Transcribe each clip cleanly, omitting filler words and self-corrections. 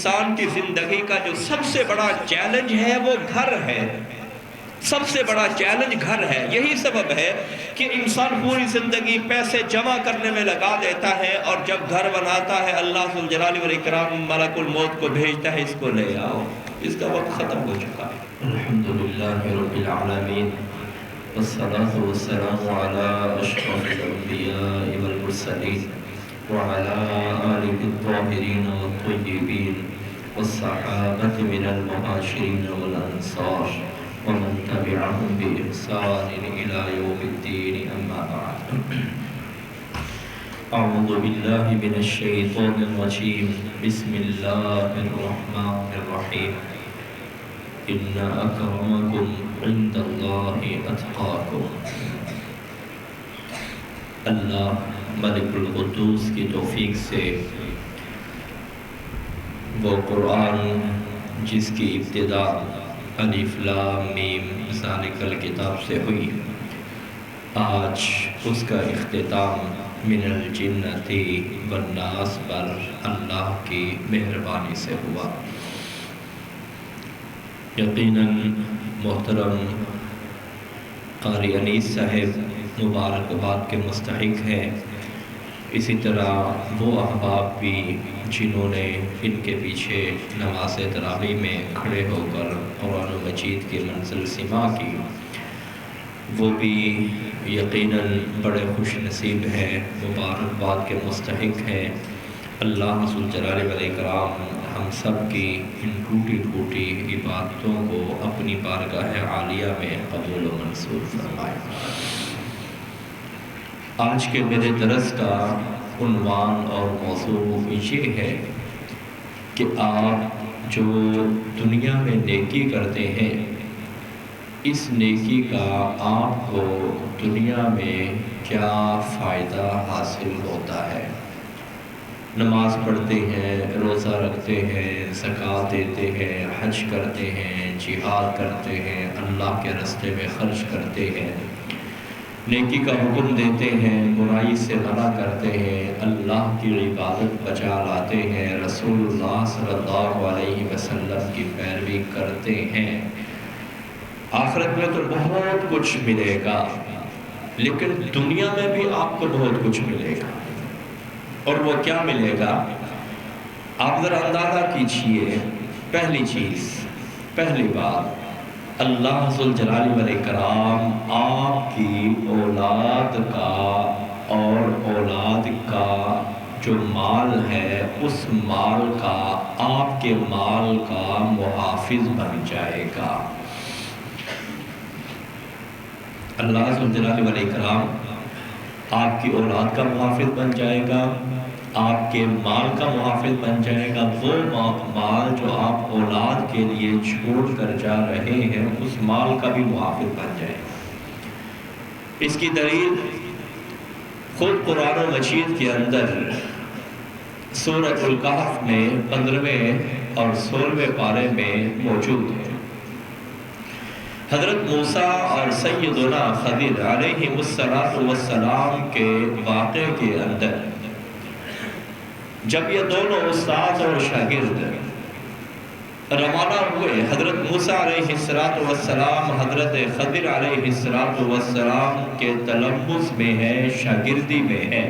انسان کی زندگی کا جو سب سے بڑا چیلنج ہے وہ گھر ہے، سب سے بڑا چیلنج گھر ہے۔ یہی سبب ہے کہ انسان پوری زندگی پیسے جمع کرنے میں لگا دیتا ہے، اور جب گھر بناتا ہے اللہ ذوالجلال والاکرام ملک الموت کو بھیجتا ہے، اس کو لے آؤ، اس کا وقت ختم ہو چکا ہے۔ الحمدللہ رب العالمین، والصلاة والسلام علی اشرف الانبیاء والمرسلین وعلى آلہ الطاہرین والطیبین والصحابة من المہاجرین والانصار ومن تبعهم بإحسان إلى يوم الدين، أما بعد۔ أعوذ بالله من الشيطان الرجيم، بسم الله الرحمن الرحيم، إن أكرمكم عند الله أتقاكم۔ اللہ ملک القدوس کی توفیق سے وہ قرآن جس کی ابتدا الف لام میم ذالک الکتاب سے ہوئی، آج اس کا اختتام من الجنۃ والناس پر اللہ کی مہربانی سے ہوا۔ یقیناً محترم قاری انیس صاحب مبارکباد کے مستحق ہیں، اسی طرح وہ احباب بھی جنہوں نے ان کے پیچھے نماز تراویح میں کھڑے ہو کر قرآن مجید کی منزل سما کی، وہ بھی یقیناً بڑے خوش نصیب ہیں، مبارکباد کے مستحق ہیں۔ اللہ ذوالجلال والاکرام ہم سب کی ان ٹوٹی ٹوٹی عبادتوں کو اپنی بارگاہ عالیہ میں قبول و منظور فرمائے۔ آج کے میرے درس کا عنوان اور موضوع یہ ہے کہ آپ جو دنیا میں نیکی کرتے ہیں، اس نیکی کا آپ کو دنیا میں کیا فائدہ حاصل ہوتا ہے۔ نماز پڑھتے ہیں، روزہ رکھتے ہیں، زکوٰۃ دیتے ہیں، حج کرتے ہیں، جہاد کرتے ہیں، اللہ کے راستے میں خرچ کرتے ہیں، نیکی کا حکم دیتے ہیں، برائی سے منع کرتے ہیں، اللہ کی عبادت بجا لاتے ہیں، رسول اللہ صلی اللہ علیہ وسلم کی پیروی کرتے ہیں۔ آخرت میں تو بہت کچھ ملے گا، لیکن دنیا میں بھی آپ کو بہت کچھ ملے گا۔ اور وہ کیا ملے گا؟ آپ ذرا اندازہ کیجئے۔ پہلی چیز، پہلی بات، اللہ ذوالجلال والاکرام آپ کی اولاد کا اور اولاد کا جو مال ہے، اس مال کا، آپ کے مال کا محافظ بن جائے گا۔ اللہ ذوالجلال والاکرام آپ کی اولاد کا محافظ بن جائے گا، آپ کے مال کا محافظ بن جائے گا۔ وہ مال جو آپ اولاد کے لیے چھوڑ کر جا رہے ہیں، اس مال کا بھی محافظ بن جائے گا۔ اس کی دلیل خود قرآن مجید کے اندر سورۃ الکہف میں 15ویں اور 16ویں پارے میں موجود ہے۔ حضرت موسیٰ اور سیدنا خضر علیہ السلام کے واقعے کے اندر جب یہ دونوں استاد اور شاگرد روانہ ہوئے، حضرت موسیٰ علیہ السلام حضرت خضر علیہ السلام کے تلمس میں ہے، شاگردی میں ہے۔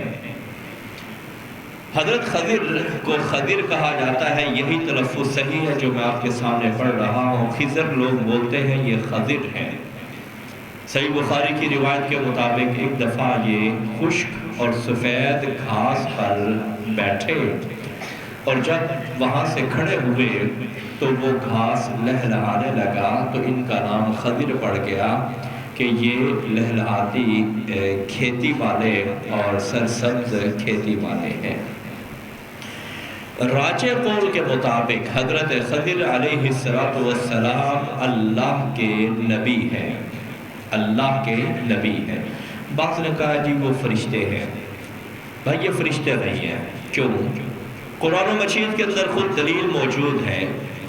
حضرت خضر کو خضر کہا جاتا ہے، یہی تلفظ صحیح ہے جو میں آپ کے سامنے پڑھ رہا ہوں۔ خضر لوگ بولتے ہیں، یہ خضر ہے۔ صحیح بخاری کی روایت کے مطابق ایک دفعہ یہ خشک اور سفید گھاس پر بیٹھے، اور جب وہاں سے کھڑے ہوئے تو وہ گھاس لہلہانے لگا، تو ان کا نام خضر پڑ گیا کہ یہ لہلہاتی کھیتی والے اور سرسبز کھیتی والے ہیں۔ راجع قول کے مطابق حضرت خضر علیہ السلام اللہ کے نبی ہیں، اللہ کے نبی ہیں۔ بعض نے کہا جی وہ فرشتے ہیں۔ بھائی یہ فرشتے نہیں ہیں۔ کیوں؟ قرآن مجید کے اندر خود دلیل موجود ہے،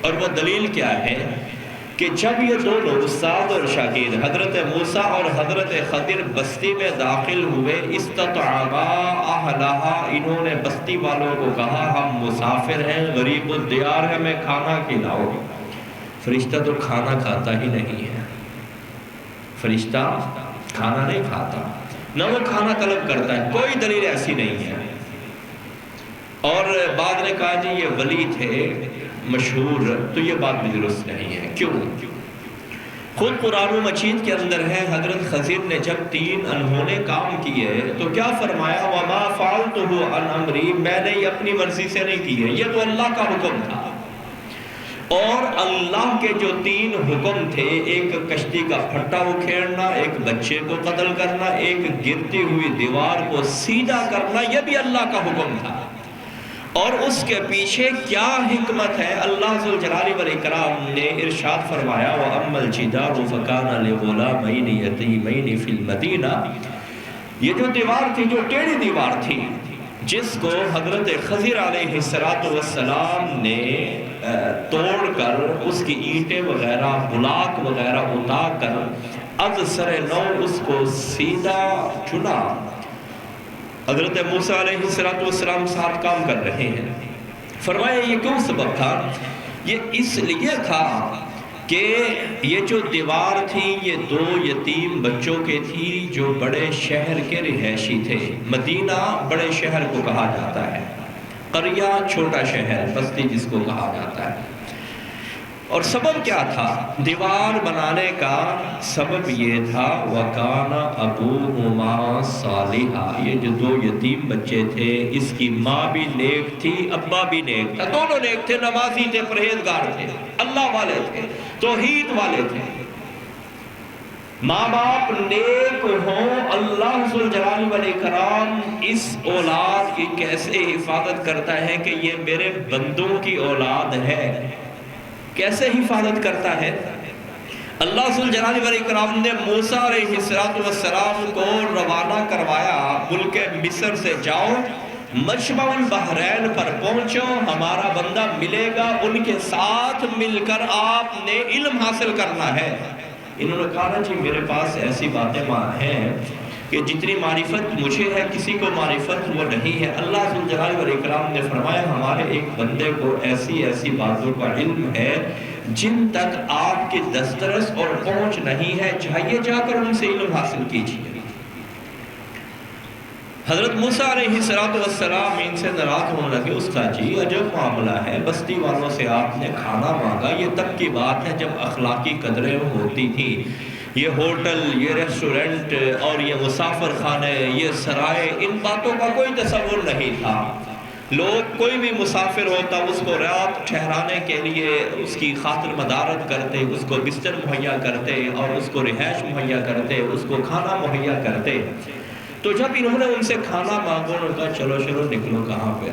اور وہ دلیل کیا ہے کہ جب یہ دونوں استاد اور شاگرد حضرت موسیٰ اور حضرت خضر بستی میں داخل ہوئے، استطعما اہلہا، انہوں نے بستی والوں کو کہا ہم مسافر ہیں، غریب الدیار ہیں، ہمیں کھانا کھلاؤ۔ فرشتہ تو کھانا کھاتا ہی نہیں ہے، فرشتہ کھانا نہیں کھاتا، نہ وہ کھانا طلب کرتا ہے، کوئی دلیل ایسی نہیں ہے۔ اور بعد نے کہا جی یہ ولی تھے مشہور، تو یہ بات بھی درست نہیں ہے۔ کیوں؟ خود قرآن مجید کے اندر ہے، حضرت خضر نے جب 3 انہونے کام کیے تو کیا فرمایا؟ وَمَا فَعَلْتُهُ عَنْ أَمْرِي، میں نے یہ اپنی مرضی سے نہیں کیے، یہ تو اللہ کا حکم تھا۔ اور اللہ کے جو 3 حکم تھے، ایک کشتی کا پھٹا اکھیڑنا، ایک بچے کو قتل کرنا، ایک گرتی ہوئی دیوار کو سیدھا کرنا، یہ بھی اللہ کا حکم تھا۔ اور اس کے پیچھے کیا حکمت ہے؟ اللہ ذوالجلال والاکرام نے ارشاد فرمایا وَأَمَّا الْجِدَارُ فَكَانَ لِغُلَامَيْنِ يَتِيمَيْنِ فِي الْمَدِينَةِ، یہ جو دیوار تھی، جو ٹیڑھی دیوار تھی، جس کو حضرت خضر علیہ السلام نے توڑ کر اس کی اینٹیں وغیرہ بلاک وغیرہ اتار کر از سر نو اس کو سیدھا چنا۔ حضرت موسیٰ علیہ السلام ساتھ کام کر رہے ہیں۔ فرمایا یہ کیوں سبب تھا؟ یہ اس لیے تھا کہ یہ جو دیوار تھی یہ 2 یتیم بچوں کے تھی جو بڑے شہر کے رہائشی تھے۔ مدینہ بڑے شہر کو کہا جاتا ہے، قریہ چھوٹا شہر، بستی جس کو کہا جاتا ہے۔ اور سبب کیا تھا دیوار بنانے کا؟ سبب یہ تھا وَكَانَ أَبُوهُمَا صَالِحًا، یہ جو 2 یتیم بچے تھے، اس کی ماں بھی نیک تھی، ابا بھی نیک تھا، دونوں نیک تھے، نمازی تھے، پرہیزگار تھے، اللہ والے تھے، توحید والے تھے۔ ماں باپ نیک ہوں، اللہ ذوالجلال والاکرام اس اولاد کی کیسے حفاظت کرتا ہے کہ یہ میرے بندوں کی اولاد ہے، کیسے حفاظت کرتا ہے؟ اللہ ذوالجلال والاکرام نے موسیٰ علیہ السلام کو روانہ کروایا ملک مصر سے، جاؤ مجمع البحرین پر پہنچو، ہمارا بندہ ملے گا، ان کے ساتھ مل کر آپ نے علم حاصل کرنا ہے۔ انہوں نے کہا جی میرے پاس ایسی باتیں ہیں کہ جتنی معرفت مجھے ہے کسی کو معرفت وہ نہیں ہے۔ اللہ ذوالجلال والاکرام نے فرمایا ہمارے ایک بندے کو ایسی ایسی باتوں کا علم ہے جن تک آپ کی دسترس اور پہنچ نہیں ہے، جائیے جا کر ان سے علم حاصل کیجیے۔ حضرت موسیٰ علیہ السلام ان سے ناراض ہونے لگے، استاد جی عجب معاملہ ہے، بستی والوں سے آپ نے کھانا مانگا، یہ تب کی بات ہے جب اخلاقی قدریں ہوتی تھیں، یہ ہوٹل، یہ ریسٹورنٹ اور یہ مسافر خانے، یہ سرائے، ان باتوں کا کوئی تصور نہیں تھا۔ لوگ کوئی بھی مسافر ہوتا اس کو رات ٹھہرانے کے لیے اس کی خاطر مدارت کرتے، اس کو بستر مہیا کرتے اور اس کو رہائش مہیا کرتے، اس کو کھانا مہیا کرتے۔ تو جب انہوں نے ان سے کھانا مانگا، انہوں نے کہا چلو چلو نکلو، کہاں پہ؟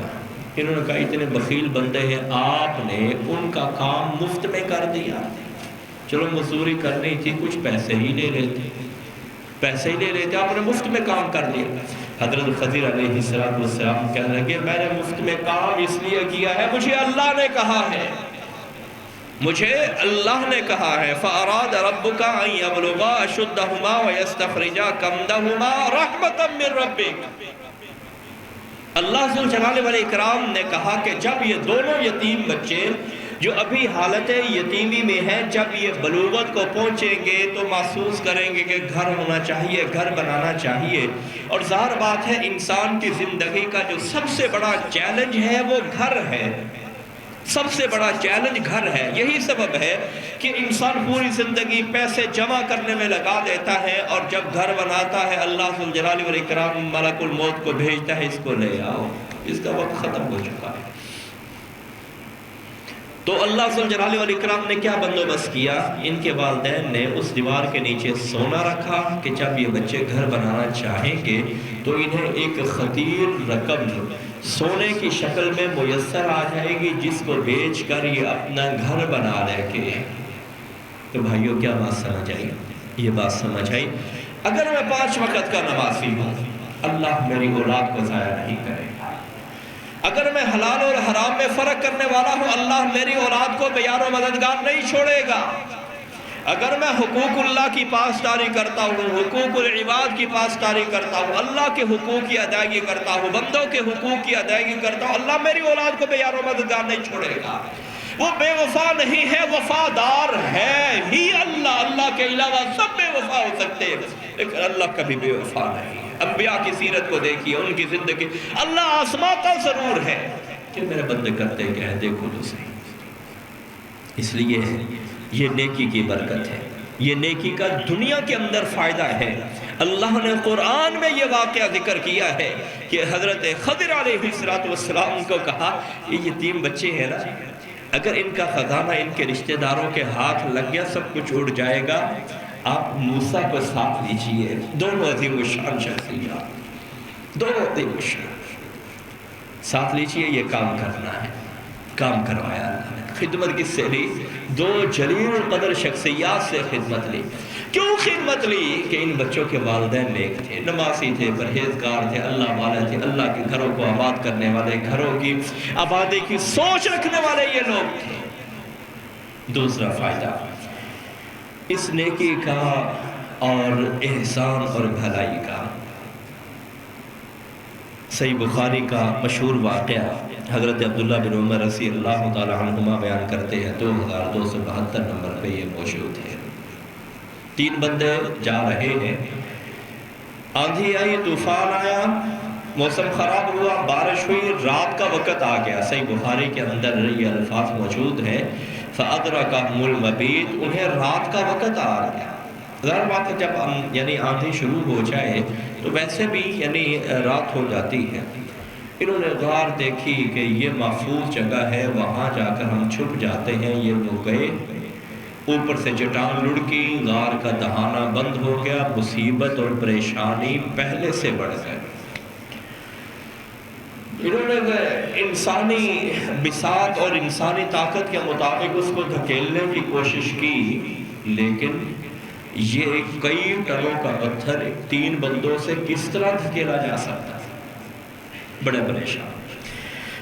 انہوں نے کہا اتنے بخیل بندے ہیں، آپ نے ان کا کام مفت میں کر دیا، چلو مزدوری کرنی تھی کچھ پیسے ہی لے لیتے، پیسے ہی لے لیتے، آپ نے مفت میں کام کر دیا۔ حضرت خضر علیہ السلام کہنے لگے میں نے مفت میں کام اس لیے کیا ہے، مجھے اللہ نے کہا ہے، مجھے اللہ نے کہا ہے فَأَرَادَ رَبُّكَ أَن يَبْلُغَا أَشُدَّهُمَا وَيَسْتَخْرِجَا كَنزَهُمَا رَحْمَةً مِّن رَبِّكَ۔ اللہ ذوالجلال والاکرام نے کہا کہ جب یہ دونوں یتیم بچے جو ابھی حالت یتیمی میں ہیں، جب یہ بلوغت کو پہنچیں گے تو محسوس کریں گے کہ گھر ہونا چاہیے، گھر بنانا چاہیے۔ اور ظاہر بات ہے انسان کی زندگی کا جو سب سے بڑا چیلنج ہے وہ گھر ہے، سب سے بڑا چیلنج گھر ہے۔ یہی سبب ہے کہ انسان پوری زندگی پیسے جمع کرنے میں لگا دیتا ہے اور جب گھر بناتا ہے اللہ ذوالجلال والاکرام ملک الموت کو بھیجتا ہے، اس کو لے آؤ، اس کا وقت ختم ہو چکا ہے۔ تو اللہ ذوالجلال والاکرام نے کیا بندوبست کیا؟ ان کے والدین نے اس دیوار کے نیچے سونا رکھا کہ جب یہ بچے گھر بنانا چاہیں گے تو انہیں ایک خطیر رقم سونے کی شکل میں میسر آ جائے گی، جس کو بیچ کر یہ اپنا گھر بنا لے کے۔ تو بھائیوں کیا بات سمجھ آئی؟ یہ بات سمجھ آئی اگر میں 5 وقت کا نمازی ہوں اللہ میری اولاد کو ضائع نہیں کرے گا، اگر میں حلال اور حرام میں فرق کرنے والا ہوں اللہ میری اولاد کو بیار و مددگار نہیں چھوڑے گا، اگر میں حقوق اللہ کی پاسداری کرتا ہوں، حقوق العباد کی پاسداری کرتا ہوں، اللہ کے حقوق کی ادائیگی کرتا ہوں، بندوں کے حقوق کی ادائیگی کرتا ہوں، اللہ میری اولاد کو بے یار و مددگار نہیں چھوڑے گا۔ وہ بے وفا نہیں ہے، وفادار ہے ہی اللہ۔ اللہ کے علاوہ سب بے وفا ہو سکتے ہیں، لیکن اللہ کبھی بے وفا نہیں ہے۔ انبیاء کی سیرت کو دیکھیے، ان کی زندگی، اللہ آزماتا ضرور ہے کہ میرے بندے کرتے کیا ہے، دیکھو تو صحیح۔ اس لیے یہ نیکی کی برکت ہے، یہ نیکی کا دنیا کے اندر فائدہ ہے۔ اللہ نے قرآن میں یہ واقعہ ذکر کیا ہے کہ حضرت خضر علیہ السلام کو کہا، یہ یتیم بچے ہیں نا، اگر ان کا خزانہ ان کے رشتہ داروں کے ہاتھ لگ گیا سب کچھ اڑ جائے گا، آپ موسیٰ کو ساتھ لیجئے۔ دونوں عظیم الشان شخصیات، دونوں عظیم الشان ساتھ لیجئے، یہ کام کرنا ہے۔ کام کروایا اللہ نے۔ خدمت کس سے لی؟ دو جلیل قدر شخصیات سے خدمت لی۔ کیوں خدمت لی؟ کہ ان بچوں کے والدین نیک تھے، نمازی تھے، پرہیزگار تھے، اللہ والے تھے، اللہ کے گھروں کو آباد کرنے والے، گھروں کی آبادی کی سوچ رکھنے والے یہ لوگ تھے۔ دوسرا فائدہ اس نیکی کا اور احسان اور بھلائی کا، صحیح بخاری کا مشہور واقعہ حضرت عبداللہ بن عمر رضی اللہ تعالی عنہما بیان کرتے ہیں، 2272 نمبر پہ یہ موجود ہے۔ 3 بندے جا رہے ہیں، آندھی آئی، طوفان آیا، موسم خراب ہوا، بارش ہوئی، رات کا وقت آ گیا۔ صحیح بخاری کے اندر یہ الفاظ موجود ہیں، فَأَدْرَكَهُمُ الْمَبِيتُ، انہیں رات کا وقت آ گیا۔ ظاہر بات ہے جب یعنی آندھی شروع ہو جائے تو ویسے بھی یعنی رات ہو جاتی ہے۔ انہوں نے غار دیکھی کہ یہ محفوظ جگہ ہے، وہاں جا کر ہم چھپ جاتے ہیں۔ یہ لوگ گئے، اوپر سے چٹان لڑکی، غار کا دہانہ بند ہو گیا، مصیبت اور پریشانی پہلے سے بڑھ گئے۔ انہوں نے انسانی بساط اور انسانی طاقت کے مطابق اس کو دھکیلنے کی کوشش کی، لیکن یہ کئی ٹنوں کا پتھر 3 بندوں سے کس طرح دھکیلا جا سکتا ہے؟ بڑے پریشان۔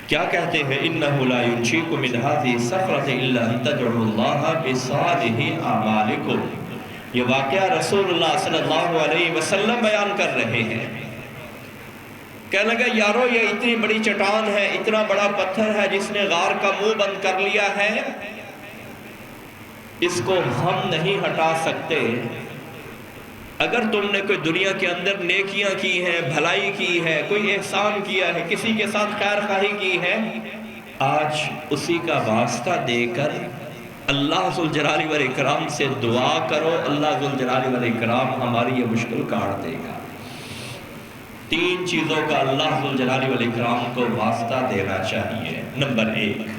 کیا کہتے ہیں؟ إِنَّهُ لَا يُنْجِيكُم مِّنْ هَٰذِهِ الصَّخْرَةِ إِلَّا أَن تَدْعُوا اللَّهَ بِصَالِحِ أَعْمَالِكُمْ۔ یہ واقعہ رسول اللہ صلی اللہ علیہ وسلم بیان کر رہے ہیں۔ کہنے لگا یارو یہ اتنی بڑی چٹان ہے، اتنا بڑا پتھر ہے جس نے غار کا منہ بند کر لیا ہے، اس کو ہم نہیں ہٹا سکتے۔ اگر تم نے کوئی دنیا کے اندر نیکیاں کی ہیں، بھلائی کی ہے، کوئی احسان کیا ہے، کسی کے ساتھ خیر خواہی کی ہے، آج اسی کا واسطہ دے کر اللہ ذوالجلال والاکرام سے دعا کرو، اللہ ذوالجلال والاکرام ہماری یہ مشکل کاٹ دے گا۔ 3 چیزوں کا اللہ ذوالجلال والاکرام کو واسطہ دینا چاہیے۔ نمبر 1،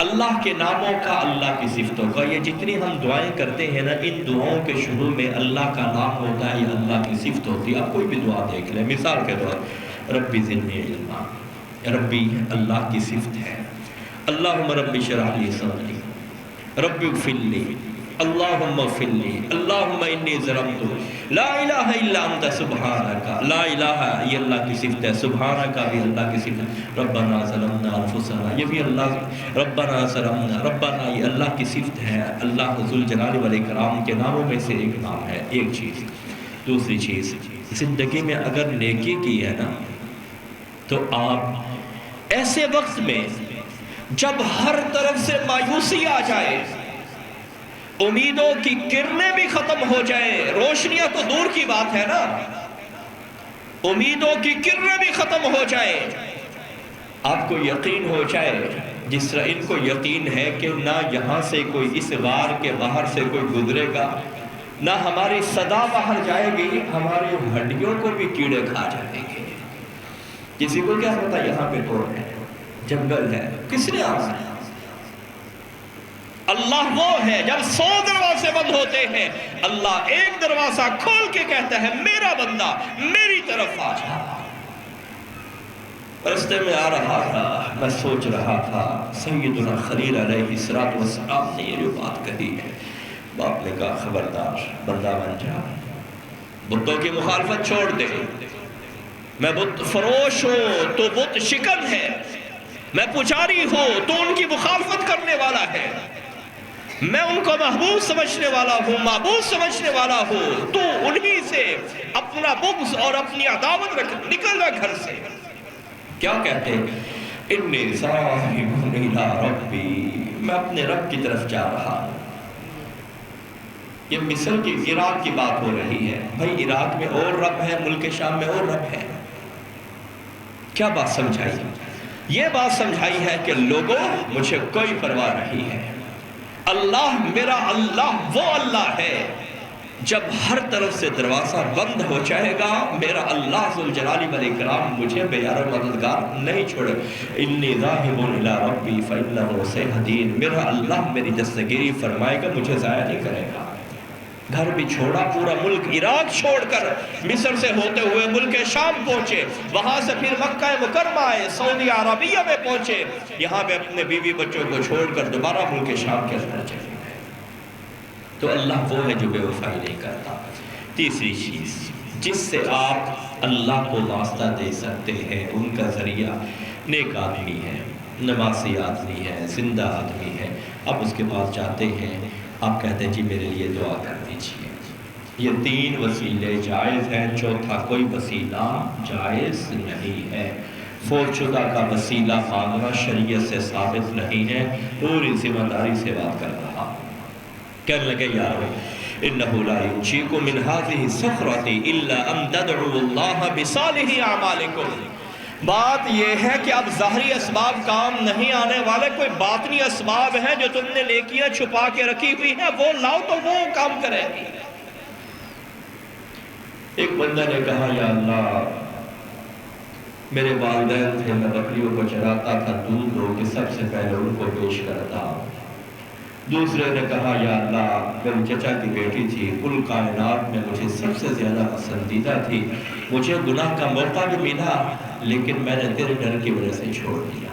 اللہ کے ناموں کا، اللہ کی صفتوں کا۔ یہ جتنی ہم دعائیں کرتے ہیں نا، ان دعاؤں کے شروع میں اللہ کا نام ہوتا ہے یا اللہ کی صفت ہوتی ہے۔ آپ کوئی بھی دعا دیکھ لیں، مثال کے طور ربی زدنی علما، ربی اللہ کی صفت ہے۔ اللہم ربی اشرح لی صدری، ربی اغفر لی، اللہم اغفر لی، اللہم انی ظلمت، لا الہ الا انت سبحانکا، لا الہ یہ اللہ کی صفت ہے، سبحانکا بھی اللہ کی صفت ہے، ربنا ظلمنا انفسنا یہ بھی اللہ، ربنا ظلمنا، ربنا یہ اللہ کی صفت ہے۔ اللہ ذوالجلال والاکرام کے ناموں میں سے ایک نام ہے۔ ایک چیز۔ دوسری چیز، زندگی میں اگر نیکی کی ہے نا، تو آپ ایسے وقت میں جب ہر طرف سے مایوسی آ جائے، امیدوں کی کرنیں بھی ختم ہو جائیں، روشنیاں تو دور کی بات ہے نا، امیدوں کی کرنیں بھی ختم ہو جائیں، آپ کو یقین ہو جائے جس طرح ان کو یقین ہے کہ نہ یہاں سے کوئی اس غار کے باہر سے کوئی گزرے گا، نہ ہماری صدا باہر جائے گی، ہماری ہڈیوں کو بھی کیڑے کھا جائیں گے۔ کسی کو کیا پتا یہاں پہ کون ہے، جنگل ہے، کس نے آنا ہے؟ اللہ وہ ہے جب 100 دروازے بند ہوتے ہیں، اللہ ایک دروازہ کھول کے کہتا ہے میرا بندہ میری طرف آ جا۔ رستے میں آ رہا تھا، میں سوچ رہا تھا سیدنا خلیل علیہ السلام نے یہ جو بات کہی ہے، باپ نے کہا خبردار بندہ بن جا، بتوں کی مخالفت چھوڑ دے۔ میں بت فروش ہوں تو بت شکن ہے، میں پجاری ہوں تو ان کی مخالفت کرنے والا ہے۔ میں ان کو محبوب سمجھنے والا ہوں، معبود سمجھنے والا ہوں، تو انہی سے اپنا بغض اور اپنی عداوت رکھ، نکل رہا گھر سے۔ کیا کہتے ہیں؟ انی ذاہب الی ربی، میں اپنے رب کی طرف جا رہا ہوں۔ یہ مصر کی، عراق کی بات ہو رہی ہے۔ بھائی عراق میں اور رب ہے، ملک شام میں اور رب ہے۔ کیا بات سمجھائی؟ یہ بات سمجھائی ہے کہ لوگوں مجھے کوئی پرواہ نہیں ہے، اللہ میرا اللہ وہ اللہ ہے جب ہر طرف سے دروازہ بند ہو جائے گا، میرا اللہ ذوالجلال والاکرام مجھے بے یار و مددگار نہیں چھوڑے۔ انی ذاہب الی ربی فإنہ سیہدین، میرا اللہ میری دستگیری فرمائے گا، مجھے ضائع نہیں کرے گا۔ گھر بھی چھوڑا، پورا ملک عراق چھوڑ کر مصر سے ہوتے ہوئے ملک شام پہنچے، وہاں سے پھر مکہ مکرمہ آئے، سعودی عربیہ میں پہنچے، یہاں پہ اپنے بیوی بچوں کو چھوڑ کر دوبارہ ملک شام کے اندر چلے گئے۔ تو اللہ وہ ہے جو بے وفائی نہیں کرتا۔ تیسری چیز جس سے آپ اللہ کو واسطہ دے سکتے ہیں، ان کا ذریعہ نیک آدمی ہے، نمازی آدمی ہے، زندہ آدمی ہے۔ اب اس کے پاس جاتے ہیں، آپ کہتے ہیں جی میرے لیے دعا کر دیجئے۔ یہ 3 وسیلے جائز ہیں، چوتھا کوئی وسیلہ جائز نہیں ہے۔ فوت شدہ کا وسیلہ مانگنا شریعت سے ثابت نہیں ہے۔ پوری ذمہ داری سے بات کر رہا ہوں۔ کہنے لگے یارو انہو لا ینجیکم من هذه الصخرۃ الا ان تدعوا اللہ بصالح اعمالکم۔ بات یہ ہے کہ اب ظاہری اسباب کام نہیں آنے والے، کوئی باطنی اسباب ہیں جو تم نے نیکیاں چھپا کے رکھی ہوئی ہیں، وہ لاؤ تو وہ کام کرے گی۔ ایک بندہ نے کہا یا اللہ میرے والدین تھے، میں بکریوں کو چراتا تھا، دودھ دو کہ سب سے پہلے ان کو پیش کرتا۔ دوسرے نے کہا یا اللہ میری چچا کی بیٹی تھی، کل کائنات میں مجھے سب سے زیادہ پسندیدہ تھی، مجھے گناہ کا موقع بھی ملا لیکن میں نے تیرے ڈر کی وجہ سے چھوڑ دیا۔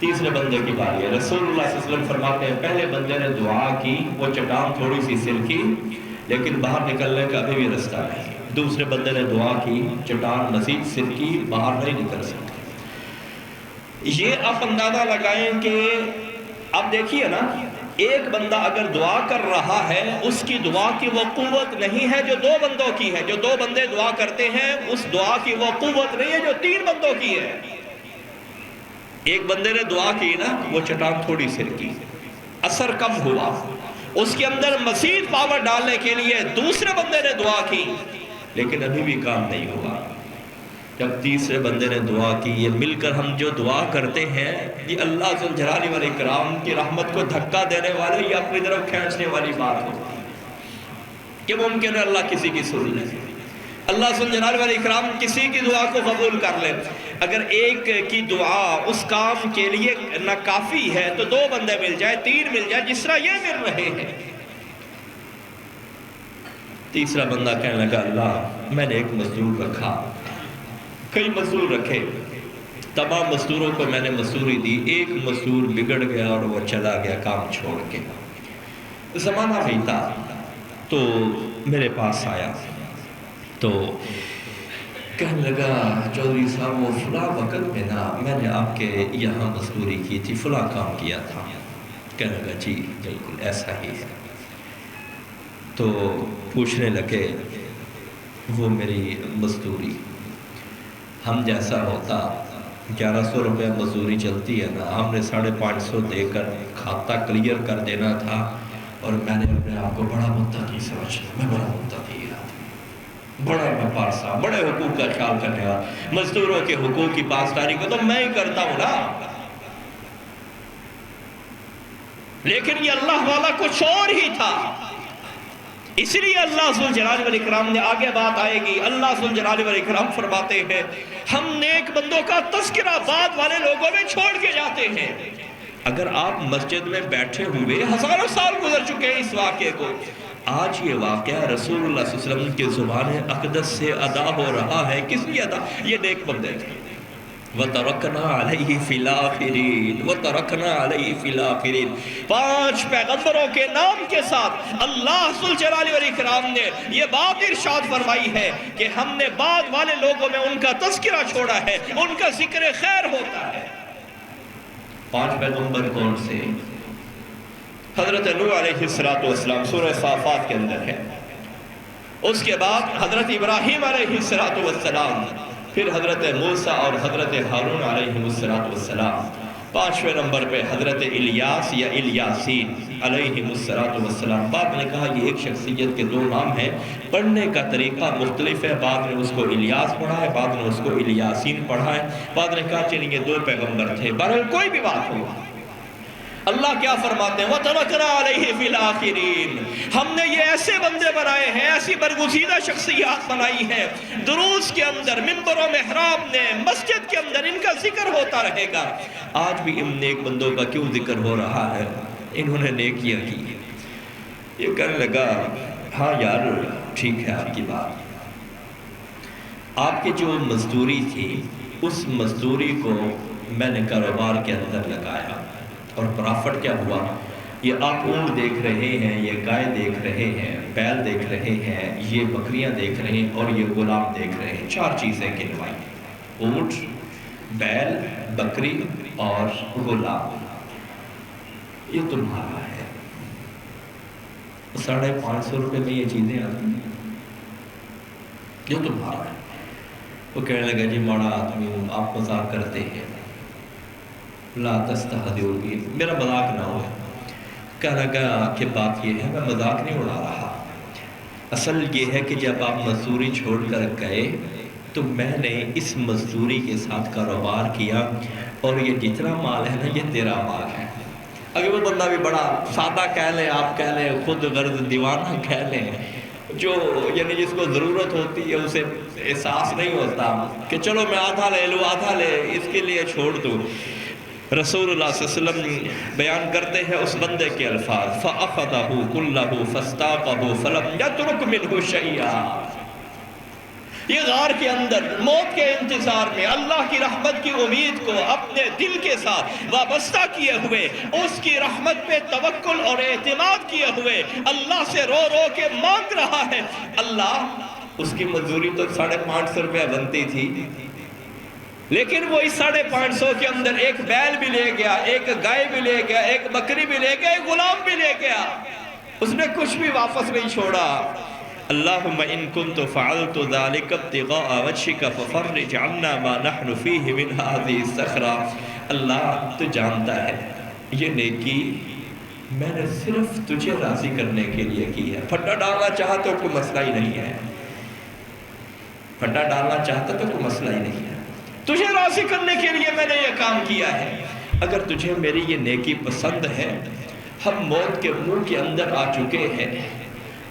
تیسرے بندے کی باری ہے۔ رسول اللہ صلی اللہ علیہ وسلم فرماتے ہیں پہلے بندے نے دعا کی، وہ چٹان تھوڑی سی سلکی لیکن باہر نکلنے کا ابھی بھی رستہ نہیں۔ دوسرے بندے نے دعا کی، چٹان مزید سلکی، باہر نہیں نکل سکتے۔ یہ آپ اندازہ لگائیں کہ اب دیکھیے نا، ایک بندہ اگر دعا کر رہا ہے، اس کی دعا کی وہ قوت نہیں ہے جو 2 بندوں کی ہے۔ جو 2 بندے دعا کرتے ہیں اس دعا کی وہ قوت نہیں ہے جو 3 بندوں کی ہے۔ ایک بندے نے دعا کی نا، وہ چٹان تھوڑی سرکی، اثر کم ہوا، اس کے اندر مزید پاور ڈالنے کے لیے دوسرے بندے نے دعا کی لیکن ابھی بھی کام نہیں ہوا۔ جب تیسرے بندے نے دعا کی، یہ مل کر ہم جو دعا کرتے ہیں یہ اللہ ذوالجلال والاکرام کی رحمت کو دھکا دینے والے یا اپنی طرف کھینچنے والی بات ہوتی ہے کہ ممکن ہے اللہ کسی کی سن لے، اللہ ذوالجلال والاکرام کسی کی دعا کو قبول کر لے۔ اگر ایک کی دعا اس کام کے لیے ناکافی ہے تو 2 بندے مل جائے، 3 مل جائے، جس طرح یہ مل رہے ہیں۔ تیسرا بندہ کہنے لگا اللہ میں نے ایک مزدور رکھا، کئی مزدور رکھے، تمام مزدوروں کو میں نے مزدوری دی، ایک مزدور بگڑ گیا اور وہ چلا گیا کام چھوڑ کے۔ زمانہ بھی تھا تو میرے پاس آیا تو کہنے لگا چودھری صاحب وہ فلاں وقت میں نا میں نے آپ کے یہاں مزدوری کی تھی، فلاں کام کیا تھا۔ کہنے لگا جی بالکل ایسا ہی ہے۔ تو پوچھنے لگے وہ میری مزدوری ہم جیسا ہوتا 1100 روپے مزدوری چلتی ہے نا، ہم نے 550 دے کر کھاتا کلیئر کر دینا تھا، اور میں نے اپنے آپ کو بڑا متقی سمجھا، میں بڑا متقی بڑا میں پارسا، بڑے حقوق کا خیال کرنے والا، مزدوروں کے حقوق کی پاسداری کو تو میں ہی کرتا ہوں نا۔ لیکن یہ اللہ والا کچھ اور ہی تھا، اس لیے اللہ ذوالجلال والاکرام نے آگے بات آئے گی، اللہ ذوالجلال والاکرام فرماتے ہیں ہم نیک بندوں کا تذکرہ بعد والے لوگوں میں چھوڑ کے جاتے ہیں۔ اگر آپ مسجد میں بیٹھے ہوئے ہزاروں سال گزر چکے ہیں اس واقعے کو، آج یہ واقعہ رسول اللہ صلی اللہ علیہ وسلم کے زبان اقدس سے ادا ہو رہا ہے۔ کس لیے ادا؟ یہ نیک بندے تھے۔ وَتَرَكْنَا عَلَيْهِ فِي الْآخِرِينَ وَتَرَكْنَا عَلَيْهِ فِي الْآخِرِينَ 5 پیغمبروں کے نام کے ساتھ اللہ ذوالجلال والاکرام نے یہ بات ارشاد فرمائی ہے کہ ہم نے بعد والے لوگوں میں ان کا تذکرہ چھوڑا ہے، ان کا ذکر خیر ہوتا ہے۔ 5 پیغمبر کون سے؟ حضرت نوح علیہ السلام سورہ صافات کے اندر ہے، اس کے بعد حضرت ابراہیم علیہ السلام، پھر حضرت موسیٰ اور حضرت ہارون علیہ السلام، 5ویں نمبر پہ حضرت الیاس یا الیاسین علیہ السلام۔ بعد نے کہا یہ ایک شخصیت کے 2 نام ہیں، پڑھنے کا طریقہ مختلف ہے، بعد نے اس کو الیاس پڑھا ہے، بعد نے اس کو الیاسین پڑھا ہے، بعد نے کہا چلیے یہ 2 پیغمبر تھے۔ بہرحال کوئی بھی بات ہو، اللہ کیا فرماتے ہیں وَتَرَكْنَا عَلَيْهِ فِي الْآخِرِينَ، ہم نے یہ ایسے بندے بنائے ہیں، ایسی برگزیدہ شخصیات بنائی ہیں، دروس کے اندر، منبر و محراب میں، مسجد کے اندر ان کا ذکر ہوتا رہے گا۔ آج بھی ان نیک بندوں کا کیوں ذکر ہو رہا ہے؟ انہوں نے نیکیاں کی۔ یہ کہنے لگا ہاں یار ٹھیک ہے آپ کی بات، آپ کی جو مزدوری تھی اس مزدوری کو میں نے کاروبار کے اندر لگایا، اور پرافٹ کیا ہوا؟ یہ آپ اونٹ دیکھ رہے ہیں، یہ گائے دیکھ رہے ہیں، بیل دیکھ رہے ہیں، یہ بکریاں دیکھ رہے ہیں، اور یہ غلام دیکھ رہے ہیں۔ 4 چیزیں گنوائی، اونٹ، بیل، بکری اور غلام، یہ تمہارا ہے۔ 550 روپے میں یہ چیزیں آتی ہیں، یہ تمہارا ہے۔ وہ کہنے لگا جی ماڑا آدمی ہوں، آپ مذاق کرتے ہیں، لا تستہزئوا بی، میرا مذاق نہ ہو۔ کہنے لگا کہ بات یہ ہے میں مذاق نہیں اڑا رہا، اصل یہ ہے کہ جب آپ مزدوری چھوڑ کر گئے تو میں نے اس مزدوری کے ساتھ کاروبار کیا، اور یہ جتنا مال ہے نا یہ تیرا مال ہے۔ اگر وہ بندہ بھی بڑا سادہ کہہ لیں، آپ کہہ لیں، خود غرض دیوانہ کہہ لیں، جو یعنی جس کو ضرورت ہوتی ہے اسے احساس نہیں ہوتا کہ چلو میں آدھا لے لوں، آدھا لے اس کے لیے چھوڑ دوں۔ رسول اللہ صلی اللہ علیہ وسلم بیان کرتے ہیں اس بندے کے الفاظ فَأَخَذَهُ كُلَّهُ فَاسْتَاقَهُ فَلَمْ يَتْرُكْ مِنْهُ شَيْئًا۔ یہ غار کے اندر موت کے انتظار میں اللہ کی رحمت کی امید کو اپنے دل کے ساتھ وابستہ کیے ہوئے، اس کی رحمت پہ توکل اور اعتماد کیے ہوئے اللہ سے رو رو کے مانگ رہا ہے۔ اللہ اس کی مزدوری تو 550 روپے بنتی تھی، لیکن وہ اس 550 کے اندر ایک بیل بھی لے گیا، ایک گائے بھی لے گیا، ایک بکری بھی لے گیا، ایک غلام بھی لے گیا، اس نے کچھ بھی واپس نہیں چھوڑا۔ اللہم ان کنت فعلت ذلک ابتغاء وجہک ففرج عنا ما نحن فیہ من هذه الصخرہ۔ اللہ تو جانتا ہے یہ نیکی میں نے صرف تجھے راضی کرنے کے لیے کی ہے، پھٹا ڈالنا چاہتا تو کوئی مسئلہ ہی نہیں ہے، پھٹا ڈالنا چاہتا تو کوئی مسئلہ ہی نہیں ہے، تجھے راضی کرنے کے لیے میں نے یہ کام کیا ہے۔ اگر تجھے میری یہ نیکی پسند ہے، ہم موت کے منہ کے اندر آ چکے ہیں،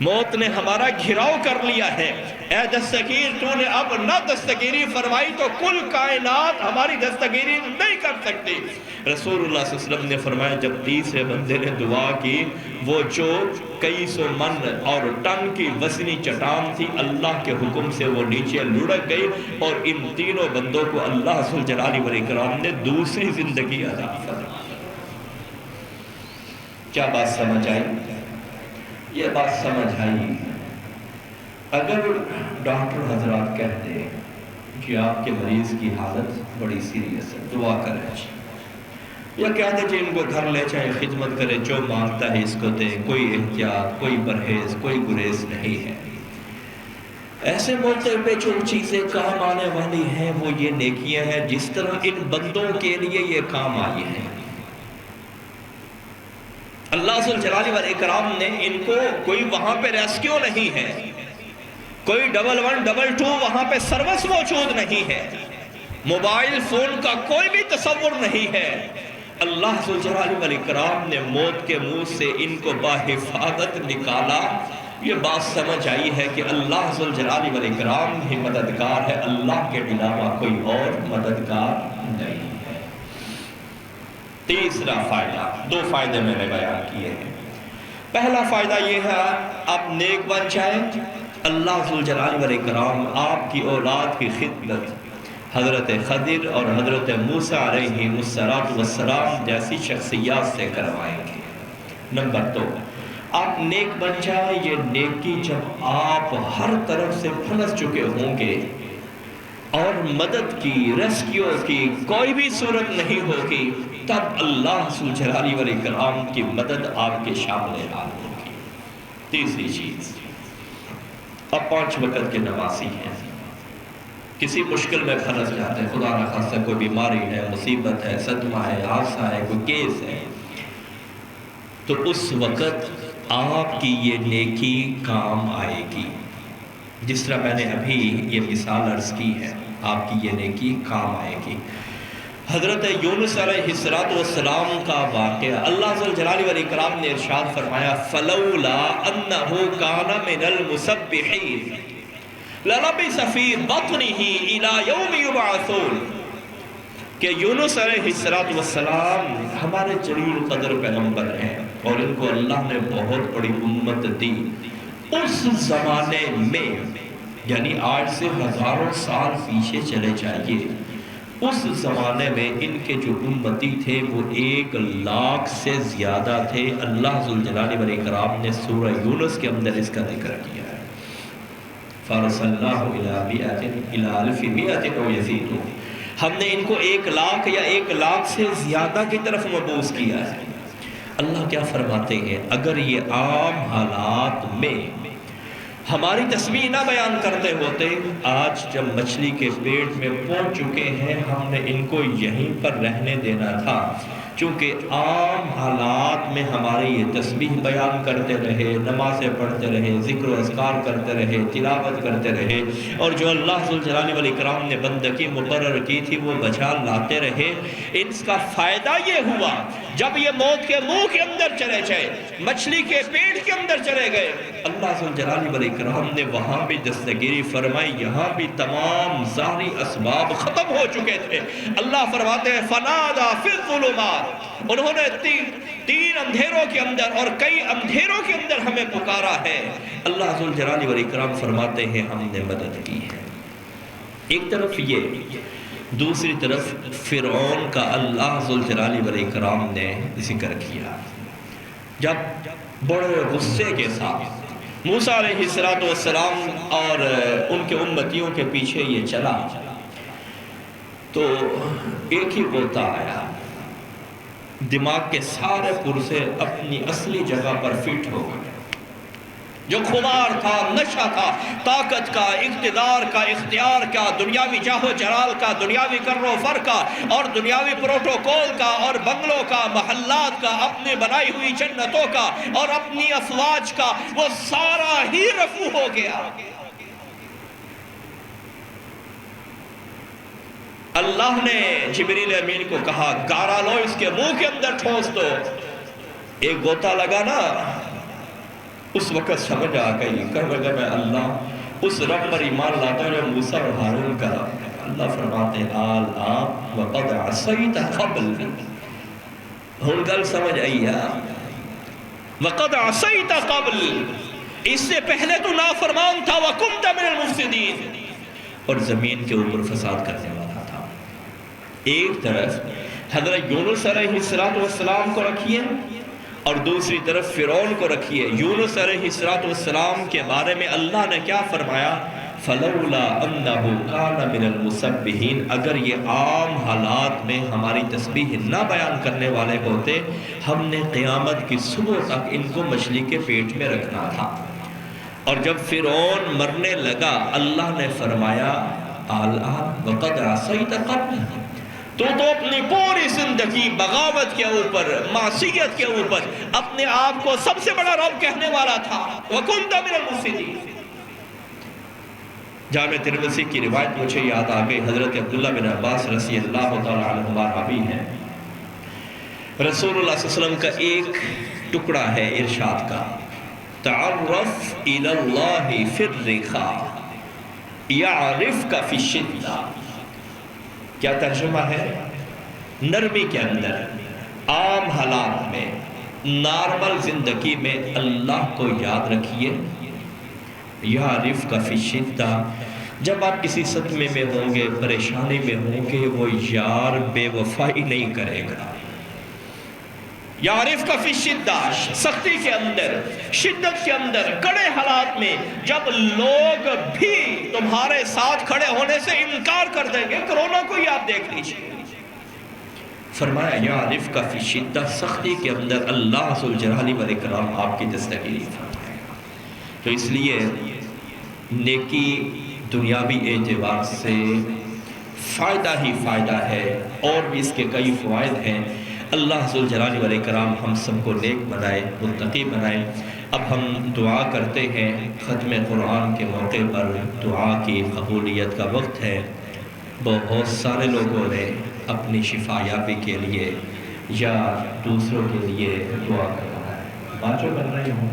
موت نے ہمارا گھراؤ کر لیا ہے، اے دستگیر تو نے اب نہ دستگیری فرمائی تو کل کائنات ہماری دستگیری نہیں کر سکتی۔ رسول اللہ صلی اللہ علیہ وسلم نے فرمایا جب تیسرے بندے نے دعا کی، وہ جو کئی سو من اور ٹن کی وزنی چٹان تھی اللہ کے حکم سے وہ نیچے لڑک گئی، اور ان تینوں بندوں کو اللہ ذوالجلال والاکرام نے دوسری زندگی عطا فرمائی۔ کیا بات سمجھ آئی؟ یہ بات سمجھ آئی۔ اگر ڈاکٹر حضرات کہتے کہ آپ کے مریض کی حالت بڑی سیریس ہے، دعا کریں، یا کہتے کہ ان کو گھر لے جائیں، خدمت کریں، جو مانگتا ہے اس کو دیں، کوئی احتیاط، کوئی پرہیز، کوئی گریز نہیں ہے، ایسے موقع پہ جو چیزیں کام آنے والی ہیں وہ یہ نیکیاں ہیں جس طرح ان بندوں کے لیے یہ کام آئی ہیں۔ اللہ ذوالجلال والاکرام نے ان کو کوئی وہاں پہ ریسکیو نہیں ہے، کوئی 1122 وہاں پہ سروس موجود نہیں ہے، موبائل فون کا کوئی بھی تصور نہیں ہے۔ اللہ ذوالجلال والاکرام نے موت کے منہ سے ان کو بحفاظت نکالا۔ یہ بات سمجھ آئی ہے کہ اللہ ذوالجلال والاکرام ہی مددگار ہے، اللہ کے علاوہ کوئی اور مددگار نہیں ہے۔ تیسرا فائدہ، 2 فائدے میں نے بیان کیے ہیں۔ پہلا فائدہ یہ ہے آپ نیک بن جائیں، اللہ ذوالجلال والاکرام آپ کی اولاد کی خدمت حضرت خضر اور حضرت موسیٰ علیہ السلام جیسی شخصیات سے کروائیں گے۔ نمبر 2، آپ نیک بن جائیں، یہ نیکی جب آپ ہر طرف سے پھنس چکے ہوں گے اور مدد کی، ریسکیو کی کوئی بھی صورت نہیں ہوگی، تب اللہ ذوالجلال والاکرام کی مدد آپ کے سامنے حال ہوگی۔ تیسری چیز، اب 5 وقت کے نمازی ہیں، کسی مشکل میں پھنس جاتے ہیں، خدا نخواستہ کوئی بیماری ہے، مصیبت ہے، صدمہ ہے، حادثہ ہے، کوئی کیس ہے، تو اس وقت آپ کی یہ نیکی کام آئے گی۔ جس طرح میں نے ابھی یہ مثال عرض کی ہے، آپ کی یہ نیکی کام آئے گی۔ حضرت یونس علیہ السلام کا واقعہ، اللہ ذوالجلال والاکرام نے ارشاد فرمایا فَلَوْلَا أَنَّهُ كَانَ مِنَ الْمُسَبِّحِينَ لَلَبِثَ فِي بَطْنِهِ إِلَى يَوْمِ يُبْعَثُونَ کہ یونس علیہ السلام ہمارے جلیل قدر پیغمبر ہیں اور ان کو اللہ نے بہت بڑی امت دی۔ اس زمانے میں، یعنی آج سے ہزاروں سال پیچھے چلے جائیے، اس زمانے میں ان کے جو امتی تھے وہ 1,00,000 سے زیادہ تھے۔ اللہ ذوالجلال والاکرام نے سورہ یونس کے اندر اس کا ذکر کیا ہے، فَأَرْسَلْنَاهُ إِلَىٰ أَلْفِ مِئَةٍ أَوْ يَزِيدُونَ، ہم نے ان کو 1,00,000 یا 1,00,000 سے زیادہ کی طرف مبعوث کیا ہے۔ اللہ کیا فرماتے ہیں، اگر یہ عام حالات میں ہماری تسبیح نہ بیان کرتے ہوتے، آج جب مچھلی کے پیٹ میں پہنچ چکے ہیں، ہم نے ان کو یہیں پر رہنے دینا تھا۔ چونکہ عام حالات میں ہماری یہ تسبیح بیان کرتے رہے، نمازیں پڑھتے رہے، ذکر و اذکار کرتے رہے، تلاوت کرتے رہے، اور جو اللہ ذوالجلال والاکرام نے بندگی مقرر کی تھی وہ بجا لاتے رہے، اس کا فائدہ یہ ہوا جب یہ موت کے منہ کے اندر چلے گئے، مچھلی کے پیٹ کے اندر چلے گئے، اللہ ذوالجلال والاکرام نے وہاں بھی دستگیری فرمائی، یہاں بھی تمام ظاہری اسباب ختم ہو چکے تھے۔ اللہ فرماتے ہیں فَنَادَى فِي الظُّلُمَاتِ، انہوں نے تین اندھیروں کے اندر اور کئی اندھیروں کے اندر ہمیں پکارا ہے۔ اللہ ذوالجلال والاکرام فرماتے ہیں ہم نے مدد کی ہے۔ ایک طرف یہ، دوسری طرف فرعون کا اللہ ذوالجلال والاکرام نے ذکر کیا۔ جب بڑے غصے کے ساتھ موسیٰ علیہ السلام اور ان کے امتیوں کے پیچھے یہ چلا تو ایک ہی غوطہ آیا، دماغ کے سارے پرزے اپنی اصلی جگہ پر فٹ ہو گئے۔ جو خمار تھا، نشہ تھا، طاقت کا، اقتدار کا، اختیار کا، دنیاوی جاہ و جلال کا، دنیاوی کر و فر کا، اور دنیاوی پروٹوکول کا، اور بنگلوں کا، محلات کا، اپنے بنائی ہوئی جنتوں کا، اور اپنی افواج کا، وہ سارا ہی رفو ہو گیا۔ اللہ نے جبریل امین کو کہا گارا لو، اس کے منہ کے اندر ٹھونس دو۔ ایک غوطہ لگا نا، اس وقت سمجھ آ گئی، کہنے لگا میں اللہ اس رب پر ایمان لاتا ہوں جو موسیٰ اور ہارون کا رب ہے۔ اللہ فرماتے ہیں آل وقد عصیت قبل، ہن گل سمجھ آئی ہے، وقد عصیت قبل، اس سے پہلے تو نافرمان تھا، وکنت من المفسدین، اور زمین کے اوپر فساد کرنے والا تھا۔ ایک طرف حضرت یونس علیہ السلام کو رکھیے اور دوسری طرف فرعون کو رکھیے۔ یونس علیہ السلام کے بارے میں اللہ نے کیا فرمایا؟ فَلَوْلَا أَنَّهُ كَانَ مِنَ الْمُسَبِّحِينَ، اگر یہ عام حالات میں ہماری تسبیح نہ بیان کرنے والے ہوتے، ہم نے قیامت کی صبح تک ان کو مچھلی کے پیٹ میں رکھنا تھا۔ اور جب فرعون مرنے لگا، اللہ نے فرمایا الآن وقد عصیت قبل، تو اپنی پوری زندگی بغاوت کے اوپر، معصیت کے اوپر اپنے آپ کو سب سے بڑا رب کہنے والا تھا، وَكُنْتَ مِنَ الْمُفْسِدِينَ۔ جامع ترمذی کی روایت مجھے یاد آ گئی، حضرت عبداللہ بن عباس رضی اللہ تعالیٰ عنہما راوی ہیں، رسول اللہ صلی اللہ علیہ وسلم کا ایک ٹکڑا ہے ارشاد کا، تعرف الی اللہ فی الرخاء یعرفک فی الشدہ۔ کیا ترجمہ ہے؟ نرمی کے اندر، عام حالات میں، نارمل زندگی میں اللہ کو یاد رکھیے، یعرفک فی الشدہ، جب آپ کسی صدمے میں ہوں گے، پریشانی میں ہوں گے، وہ یار بے وفائی نہیں کرے گا۔ یعرف کا فی الشدہ، سختی کے اندر، شدت کے اندر، کڑے حالات میں جب لوگ بھی تمہارے ساتھ کھڑے ہونے سے انکار کر دیں گے، کرونا کو ہی آپ دیکھ لیجئے، فرمایا یعرف کا فی الشدہ، سختی کے اندر اللہ ذوالجلال والاکرام آپ کی دستگیری فرمائے۔ تو اس لیے نیکی دنیاوی اعتبار سے فائدہ ہی فائدہ ہے، اور بھی اس کے کئی فوائد ہیں۔ اللہ ذوالجلال والاکرام ہم سب کو نیک بنائے، متقی بنائے۔ اب ہم دعا کرتے ہیں، ختم قرآن کے موقع پر دعا کی قبولیت کا وقت ہے۔ بہت سارے لوگوں نے اپنی شفا یابی کے لیے یا دوسروں کے لیے دعا کرنا ہے۔ باچو کر رہے ہوں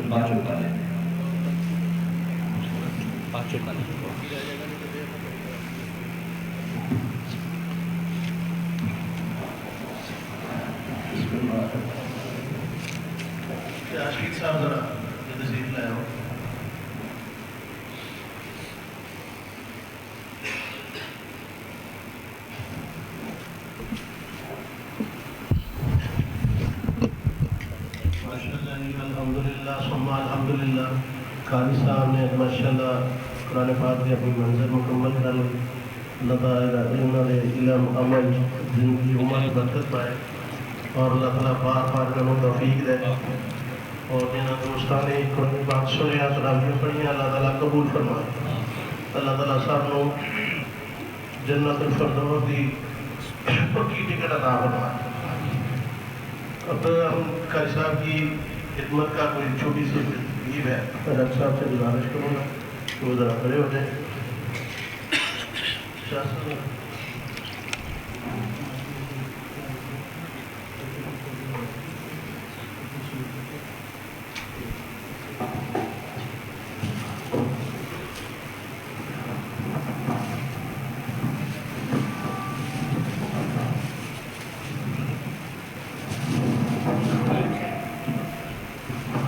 باچو کر رہے ہیں، باچو کر رہے ہیں۔ عاشق صاحب ذرا یہ تشریف لائے ہو۔ الحمدللہ ثم الحمدللہ، قاری صاحب نے ماشاءاللہ قرآن پاک کے اپنی منظر مکمل کر لی۔ اللہ تعالیٰ علم عمل زندگی عمر برکت پائے، اور اللہ تعالیٰ بار بار کرنے توفیق دے، اور جنہاں دوستان نے قرآن پاک سنیا تراویح پڑھی، اللہ تعالیٰ قبول فرمائے۔ اللہ تعالیٰ سب کو جنت الفردوس کی پکی ٹکٹ عطا فرمائے۔ اب ہم قاری صاحب کی خدمت کا کوئی چھوٹی سی تقریب ہے، میں ڈاکٹر صاحب سے گزارش کروں گا کہ وہ ذرا کھڑے ہو جائیں۔ شاہ صاحب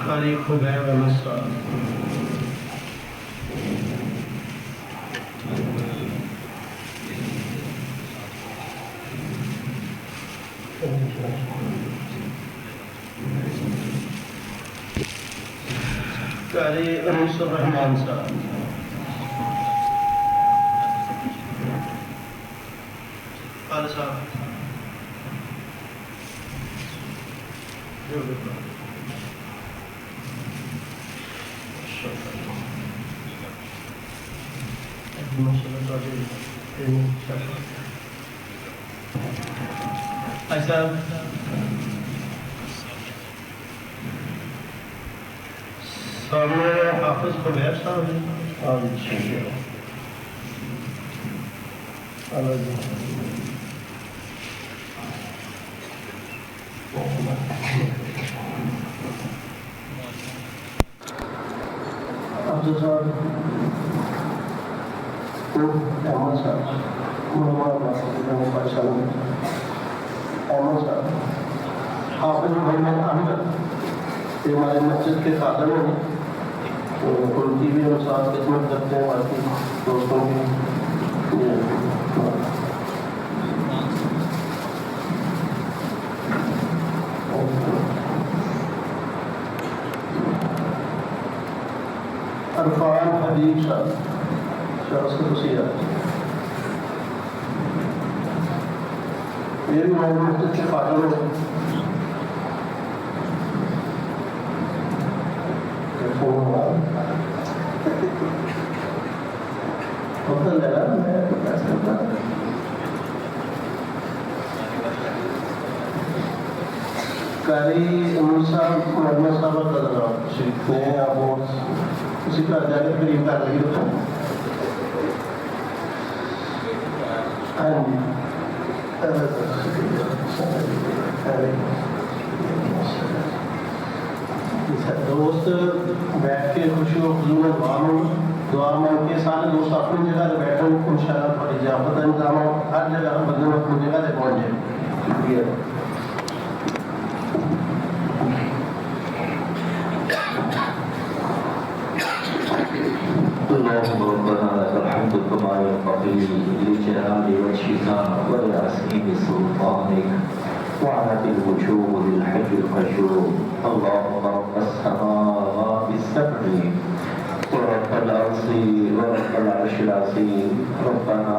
قاری خبیب مصر قاری انیس الرحمن صاحب، قاری صاحب سامنے حافظ خبیب صاحب ہیں، اور افضل صاحب احمد صاحب، احمد صاحب حافظ محمد احمد، یہ ہمارے مسجد کے خادم ہیں، ان کی بھی ہم ساتھ خدمت کرتے ہیں، باقی دوستوں کی۔ عرفان حبیب صاحب، شخص وسیعت، یہ بھی ہمارے مسجد کے خادم ہیں۔ قاری انور صاحب محمد صاحب کا شریف میں آپ وہ اسی کا جا کے قریب کر لگی ہوتا ہے۔ ہاں جی دوست بیٹھ کے خوشی و خزو میں دعا مانگ کے سارے دوست اپنی جگہ سے بیٹھیں، ان شاء اللہ تھوڑی ضیافت کا انتظام ہو، ہر جگہ بندے اپنی جگہ سے پہنچ جائے۔ شکریہ۔ اللهم ربنا لك الحمد كما ينبغي لجلال وجهك ولعظيم برهين سلطانك وعنت الوجوه للحي القيوم اللهم رب السماوات السبع ورب الأرض ورب العرش العظيم ربنا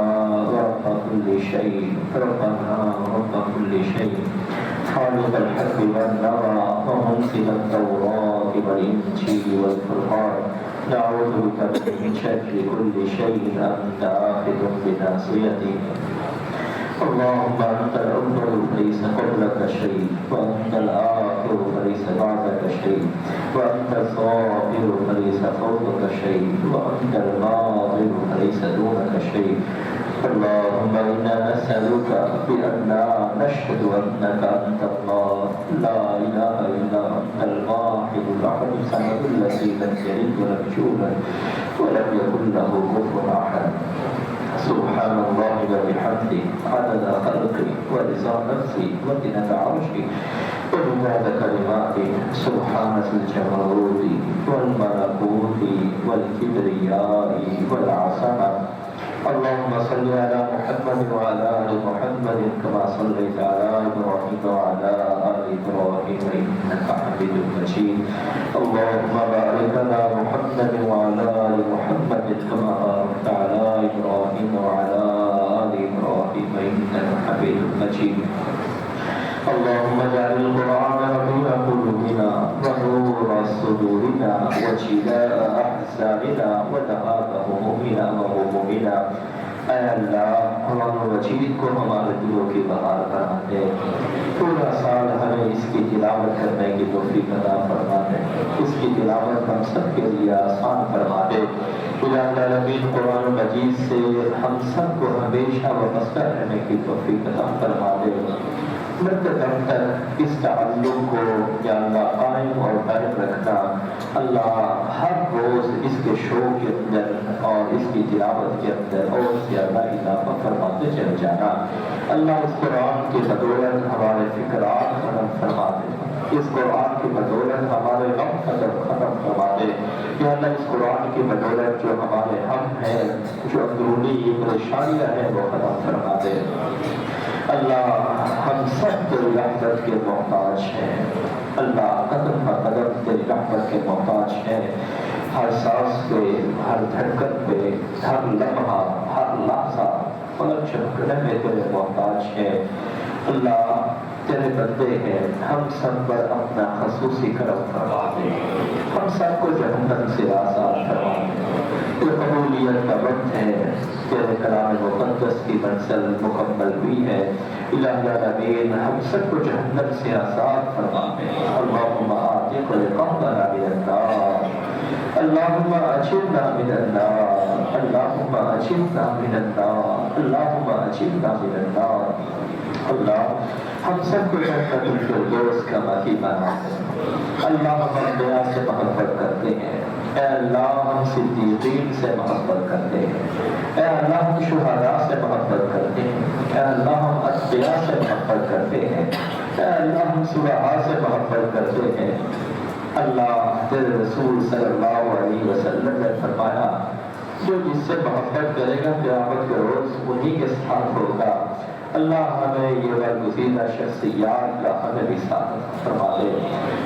ورب كل شيء ربنا رب كل شيء خالق الحق والنوى ومنزل التوراة والإنجيل والفرقان نعوذ بك من شر كل شيء أنت آخذ بناصيته اللهم أنت الأول فليس قبلك شيء وأنت الآخر فليس بعدك شيء وأنت الظاهر فليس فوقك شيء وأنت الباطن فليس دونك شيء اللهم إنا نسألك بأننا نشهد أنك أنت الله لا إله إلا أنت الواحد الأحد الصمد الذي لم يلد ولم يولد ولم يكن له كفوا أحد سبحان الله وبحمده عدد خلقه ورضا نفسه وزنة عرشه ومداد كلماته سبحان ذي الجبروت والملكوت والكبرياء والعظمة اللهم صل على محمد وعلى آل محمد كما صليت على إبراهيم وعلى آل إبراهيم إنك حميد مجيد اللهم بارك على محمد وعلى آل محمد كما باركت على إبراهيم وعلى آل إبراهيم إنك حميد مجيد اللهم اجعل القرآن ربيع قلوبنا ونور صدورنا وجلاء أحزاننا وذهاب همومنا وغمومنا اے اللہ قرآن مجید کو ہمارے دلوں کی بہار بنا دے پورا سال ہمیں اس کی تلاوت کرنے کی توفیق عطا فرما دے اس کی تلاوت ہم سب کے لیے آسان فرما دے الہ العالمین قرآن مجید سے ہم سب کو ہمیشہ وابستہ رہنے کی توفیق عطا فرما دے دم تک اس تعلق کو یا اللہ قائم اور قائم رکھنا اللہ ہر روز اس کے شوق کے اندر اور اس کی تلاوت کے اندر اور زیادہ اضافہ فرماتے چل جانا اللہ اس قرآن کی بدولت ہمارے فکرات ختم فرما دے اس قرآن کی بدولت ہمارے غم ختم فرما دے یا اللہ اس قرآن کی بدولت جو ہمارے ہم ہیں جو اندرونی پریشانیاں ہیں وہ ختم فرما دے اللہ ہم سب تیری رحمت کے محتاج ہیں اللہ قدم پر قدم تیری رحمت کے محتاج ہیں ہر سانس پہ ہر دھڑکن پہ ہر لمحہ ہر لحظہ پلک جھپکنے میں تیرے محتاج ہیں اللہ تیرے بندے ہیں ہم سب پر اپنا خصوصی کرم فرما دے ہم سب کو جہنم سے آزاد فرما دے یہ قبولیت کا وقت ہے تیرے کلام مقدس کی منزل مکمل ہوئی ہے الہ العالمین ہم سب کو جہنم سے آزاد فرما دے اللہم آتق لقومنا من النار اللہم اجرنا من النار اللہم اجرنا من النار اللہم اجرنا من النار اللہ ہم سب کو جنت الفردوس کا باقی بنا دے اللہ ہم انبیاء سے محبت کرتے ہیں اے اللہ ہم صدیقین سے محبت کرتے ہیں اے اللہ ہم شہداء سے محبت کرتے ہیں اے اللہ ہم اتقیاء سے محبت کرتے ہیں اے اللہ ہم صلحاء سے محبت کرتے ہیں اللہ تیرے رسول صلی اللہ علیہ وسلم نے فرمایا جو جس سے محبت کرے گا قیامت کے روز انہی کے ساتھ ہوگا اللہ ہمیں یہ برگزیدہ شخصیات کا ہمیں بھی ساتھ فرما دے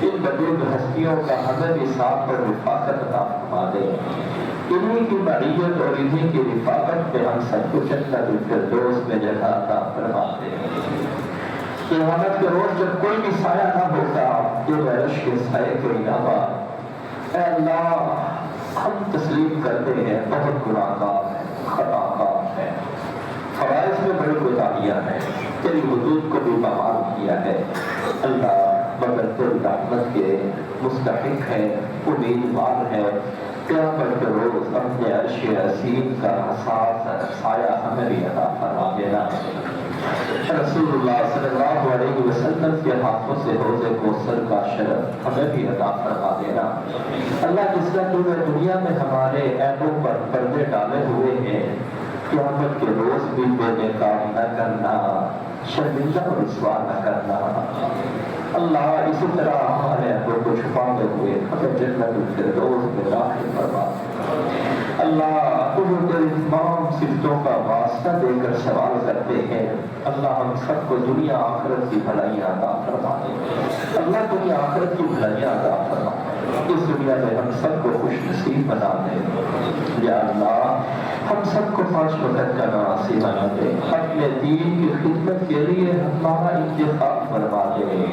ان بزرگ ہستیوں کا ہمیں بھی ساتھ اور رفاقت عطا فرما دے انہی کی معیت اور انہی کی رفاقت پہ ہم سب کو جنت الفردوس میں جگہ عطا فرما دے قیامت کے روز جب کوئی بھی سایہ نہ ہوگا یہ عرش کے سائے کے علاوہ اے اللہ ہم تسلیم کرتے ہیں بہت گناہگار ہیں خطا کار ہیں فرائض میں بڑی کوتاہیاں ہیں تیری حدود کو بھی بحال کیا ہے اللہ مگر تیری رحمت کے مستحق ہے امیدوار ہے قیامت کے روز اپنے عرش عظیم کا حساس سایہ ہمیں بھی عطا فرما دینا رسول اللہ صلی اللہ علیہ وسلم کے ہاتھوں سے حوض کوثر کا شرف ہمیں بھی عطا فرما دینا اللہ جس طرح تو دنیا میں ہمارے عیبوں پر پردے ڈالے ہوئے ہیں قیامت کے روز بھی بے نقاب نہ کرنا شرمندہ اور رسوا نہ کرنا اللہ اسی طرح ہمارے عیبوں کو چھپاتے ہوئے ہمیں جنت الفردوس میں داخل فرما اللہ کو جو تیری تمام صفتوں کا واسطہ دے کر سوال کرتے ہیں، اللہ ہم سب کو دنیا آخرت کی بھلائیاں عطا فرما دے۔ اللہ دنیا آخرت کی بھلائیاں عطا فرما دے، اس دنیا میں ہم سب کو خوش نصیب بنا دے۔ یا اللہ ہم سب کو 5 وقت کا ناصب بنا دے، اپنے دین کی خدمت کے لیے ہمارا انتخاب فرما دے۔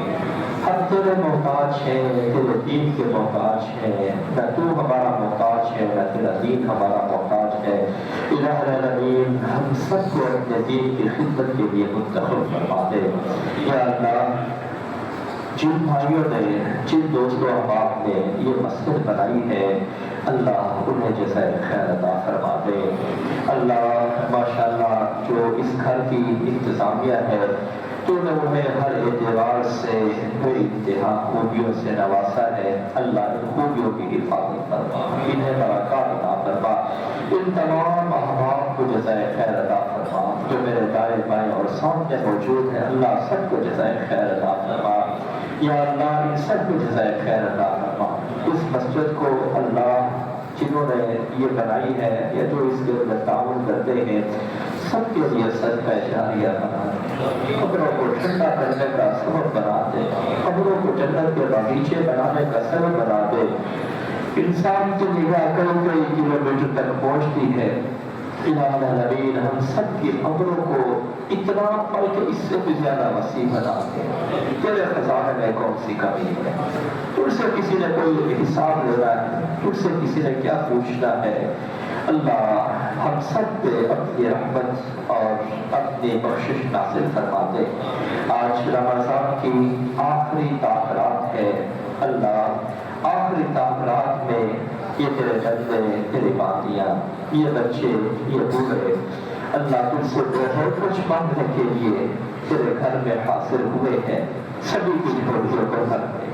ہم تیرے محتاج ہیں، تیرے دین کے محتاج ہیں، نہ تو ہمارا محتاج ہے نہ تیرا دین ہمارا محتاج ہے۔ الہ العالمین ہم سب کو اپنے دین کی خدمت کے لیے منتخب فرما دے۔ یا اللہ جن بھائیوں نے، جن دوستوں احباب نے یہ مسجد بنائی ہے، اللہ انہیں جزائے خیر عطا فرما دے۔ اللہ ماشاءاللہ جو اس گھر کی انتظامیہ ہے، تو نے انہیں ہر اعتبار سے بے انتہا خوبیوں سے نوازا ہے۔ اللہ ان خوبیوں کی حفاظت فرما، انہیں برکات عطا فرما، ان تمام احباب کو جزائے خیر عطا فرما۔ جو میرے دائیں بائیں اور سامنے موجود ہیں، اللہ سب کو جزائے خیر عطا فرما۔ یا اللہ ان سب کو جزائے خیر عطا فرما۔ اس مسجد کو اللہ جنہوں نے یہ بنائی ہے یا جو اس کے اندر تعاون کرتے ہیں، سب کے لیے صدقہ جاریہ بنا دے، قبروں کو ٹھنڈا کرنے کا سبب بنا دے، قبروں کو جنت کے باغیچے بنانے کا سبب بنا دے۔ انسان کی نگاہ کئی کلومیٹر تک پہنچتی ہے۔ الہ العالمین ہم سب کی قبروں کو اتنا بلکہ اس سے بھی زیادہ وسیع بنا دے۔ تیرے خزانے میں کون سی کمی ہے؟ تجھ سے کسی نے کوئی حساب لینا ہے؟ تجھ سے کسی نے کیا پوچھنا ہے؟ اللہ ہم سب پہ اپنی رحمت اور اپنی بخشش نازل فرما دے۔ آج رمضان کی آخری تاخرات ہے، اللہ آخری تاخرات میں یہ تیرے بندے، تیری باتیاں، یہ بچے، یہ بوڑھے، اللہ تجھ سے بہت کچھ مانگنے کے لیے تیرے گھر میں حاضر ہوئے ہیں۔ سبھی کی جھولیوں کو بھر دے،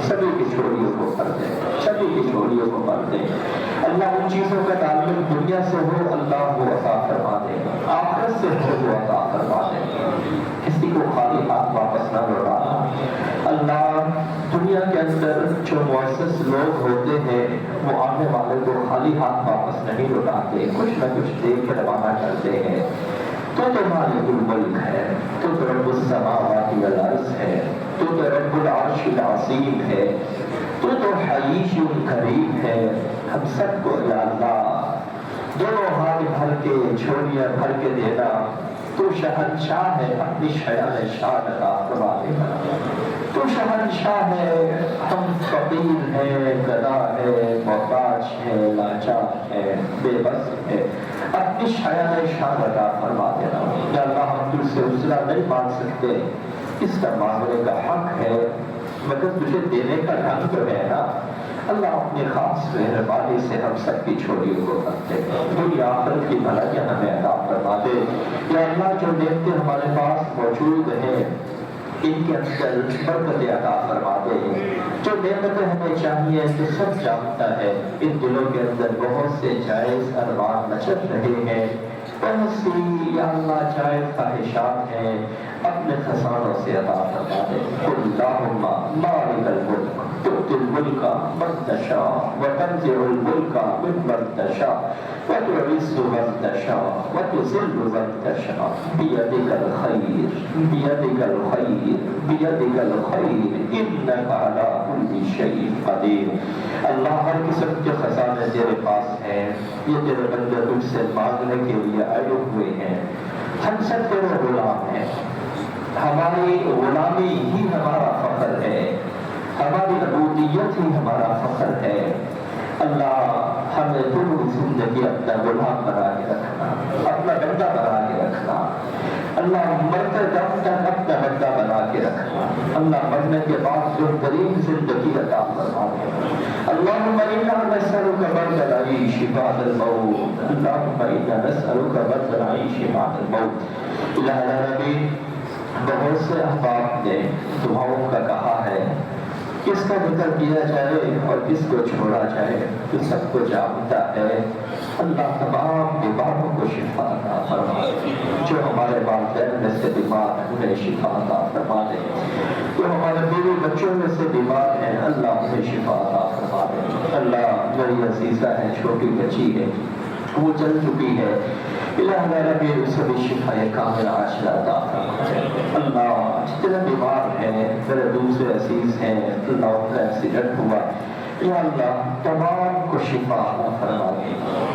سبھی کی جھولیوں کو بھر دے، سبھی کی جھولیوں کو بھر دے۔ اللہ ان چیزوں کا تعلق دنیا سے ہو، اللہ وہ عطا فرما دے، آخرت سے ہو وہ عطا فرما دے۔ کسی کو خالی ہاتھ واپس نہ لوٹانا۔ اللہ دنیا کے اندر جو معزز لوگ ہوتے ہیں، وہ آنے والے کو خالی ہاتھ واپس نہیں لوٹاتے، کچھ نہ کچھ دے کے روانہ کرتے ہیں۔ تو مالک الملک ہے، تو رب السماوات والارض ہے، تو رب العرش العظیم ہے، تو حییّ کریم ہے۔ ہم سب کو یا اللہ دونوں ہاتھ بھر کے جھولیاں بھر کے دینا۔ تو شہنشاہ ہے، اپنی شیان شان عطا فرما دینا۔ تو شہنشاہ ہے، ہم فقیر ہیں، گدا ہے، محتاج ہے، لاچار ہے، بے بس ہے، اپنی شیان شان عطا فرما دینا۔ یا اللہ ہم تجھ سے عذرا نہیں مانگ سکتے، اس کا مانگنے کا حق ہے، مگر تجھے دینے کا ڈھنگ تو ہے نا۔ اللہ اپنی خاص مہربانی سے ہم سب کی چھوڑیوں کو کرتے دنیا آخرت کی بھلائیاں ہمیں عطا فرما دے۔ یا اللہ جو نعمتیں ہمارے پاس موجود ہیں، ان کے اندر برکت عطا فرما دے۔ جو نعمتیں ہمیں چاہیے تو سب جانتا ہے، ان دلوں کے اندر بہت سے جائز ارمان نچل رہے ہیں، بہت سی یا اللہ جائز خواہشات ہیں، اپنے خزانوں سے عطا فرما دے۔ قل اللہم مالک الملک تؤتی الملک من تشاء وتنزع الملک ممن تشاء وتعز من تشاء وتذل من تشاء بیدک الخیر بیدک الخیر بیدک الخیر انک علی کل شیء قدیر۔ اللہ ہر قسم کے خزانے تیرے پاس ہیں، یہ تیرے بندے تجھ سے مانگنے کے لیے آئے ہوئے ہیں۔ ہم سب تیرے غلام ہیں، ہماری غلامی ہی ہمارا فخر ہے، ہماری عبودیت ہی ہمارا فخر ہے۔ اللہ ہمیں پوری زندگی اپنا غلام بنا کے رکھنا، اپنا بندہ بنا کے رکھنا۔ اللہ مرتے دم تک اپنا بندہ بنا کے رکھنا۔ اللہ مرنے کے بعد بہترین زندگی عطا فرما دے۔ اللہم انا نسألک برد العیش بعد الموت، اللہم انا نسألک برد العیش بعد الموت۔ الہ العالمین بہت سے احباب نے دعاؤں کا کہا ہے، کس کا ذکر کیا جائے اور کس کو چھوڑا جائے، تو سب کو جانتا ہے۔ اللہ تمام بیماروں کو شفا عطا فرما دے۔ جو ہمارے والدین میں سے بیمار ہیں انہیں شفا عطا فرما دے۔ جو ہمارے بیوی بچوں میں سے بیمار ہیں اللہ انہیں شفا عطا فرما دے۔ اللہ میری عزیزہ ہے، چھوٹی بچی ہے، وہ چل چکی ہے، الہ ربی اسے بھی شفا کامل عاجلہ عطا فرما۔ اللہ جتنے بیمار ہیں، میرے دوسرے عزیز ہیں، اللہ ان کا ایکسیڈنٹ ہوا، یا اللہ تمام کو شفا عطا فرما دے۔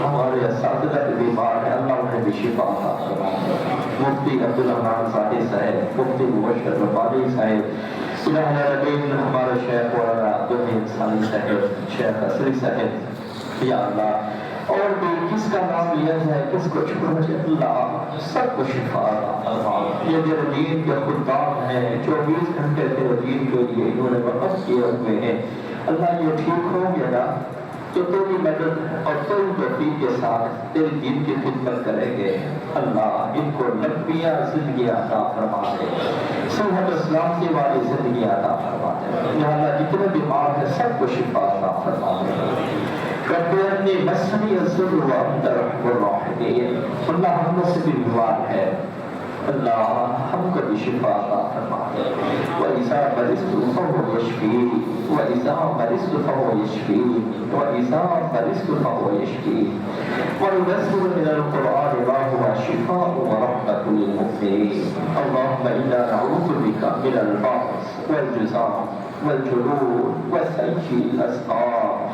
ہمارے اساتذہ کے بیمار ہیں، اللہ انہیں بھی شفا عطا فرما دے۔ مفتی عبدالرحمان ثانی صاحب، مفتی مبشر ربانی صاحب، الہ ربی ہمارے شیخ مولانا عبدالرحیم ثانی صاحب، شیخ اصری صاحب، یا اللہ اور بھی کس کا نام لیا جائے، کس کو چھوڑا جائے، اللہ سب کو شفا عطا فرما۔ یہ میرے دین کے خدام ہیں، 24 گھنٹے تیرے دین کے لیے انہوں نے وقف کیے ہوئے ہیں، اللہ یہ ٹھیک ہو گیا نا تو تیری مدد اور تیری توفیق کے ساتھ تیری دین کی خدمت کریں گے۔ اللہ ان کو لمبیاں زندگیاں عطا فرما دے، صحت اسلام کی والی زندگی عطا فرما دے۔ یا اللہ جتنے بیمار ہیں سب کو شفا عطا فرما دے۔ رب انی مسنی الضر وانت ارحم الراحمین، اللہ ہم سے بھی بیمار ہے، اللہ ہم کو بھی شفا عطا فرما دے۔ وَإِذَا مَرِضْتُ فَهُوَ يَشْفِينِ وَإِذَا مَرِضْتُ فَهُوَ يَشْفِينِ وَإِذَا مَرِضْتُ فَهُوَ يَشْفِينِ وَيُنَزِّلُ مِنَ الْقُرْآنِ مَا هُوَ شِفَاءٌ وَرَحْمَةٌ لِلْمُؤْمِنِينَ اللهم إنا نعوذ بك من البرص والجذام والجنون وسيء الأسقام۔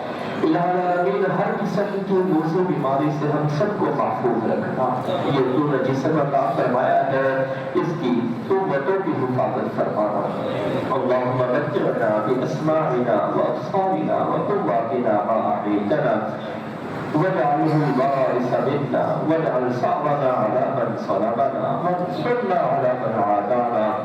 العالمین ہر قسم کی دوسری بیماری سے ہم سب کو محفوظ رکھنا۔ یہ تو نے جسم عطا فرمایا ہے، اس کی قوتوں کی حفاظت فرمانا۔ اللہم متعنا باسماعنا وابصارنا وقواتنا ما احییتنا واجعله الوارث منا واجعل ثأرنا على من ظلمنا وانصرنا على من عادانا۔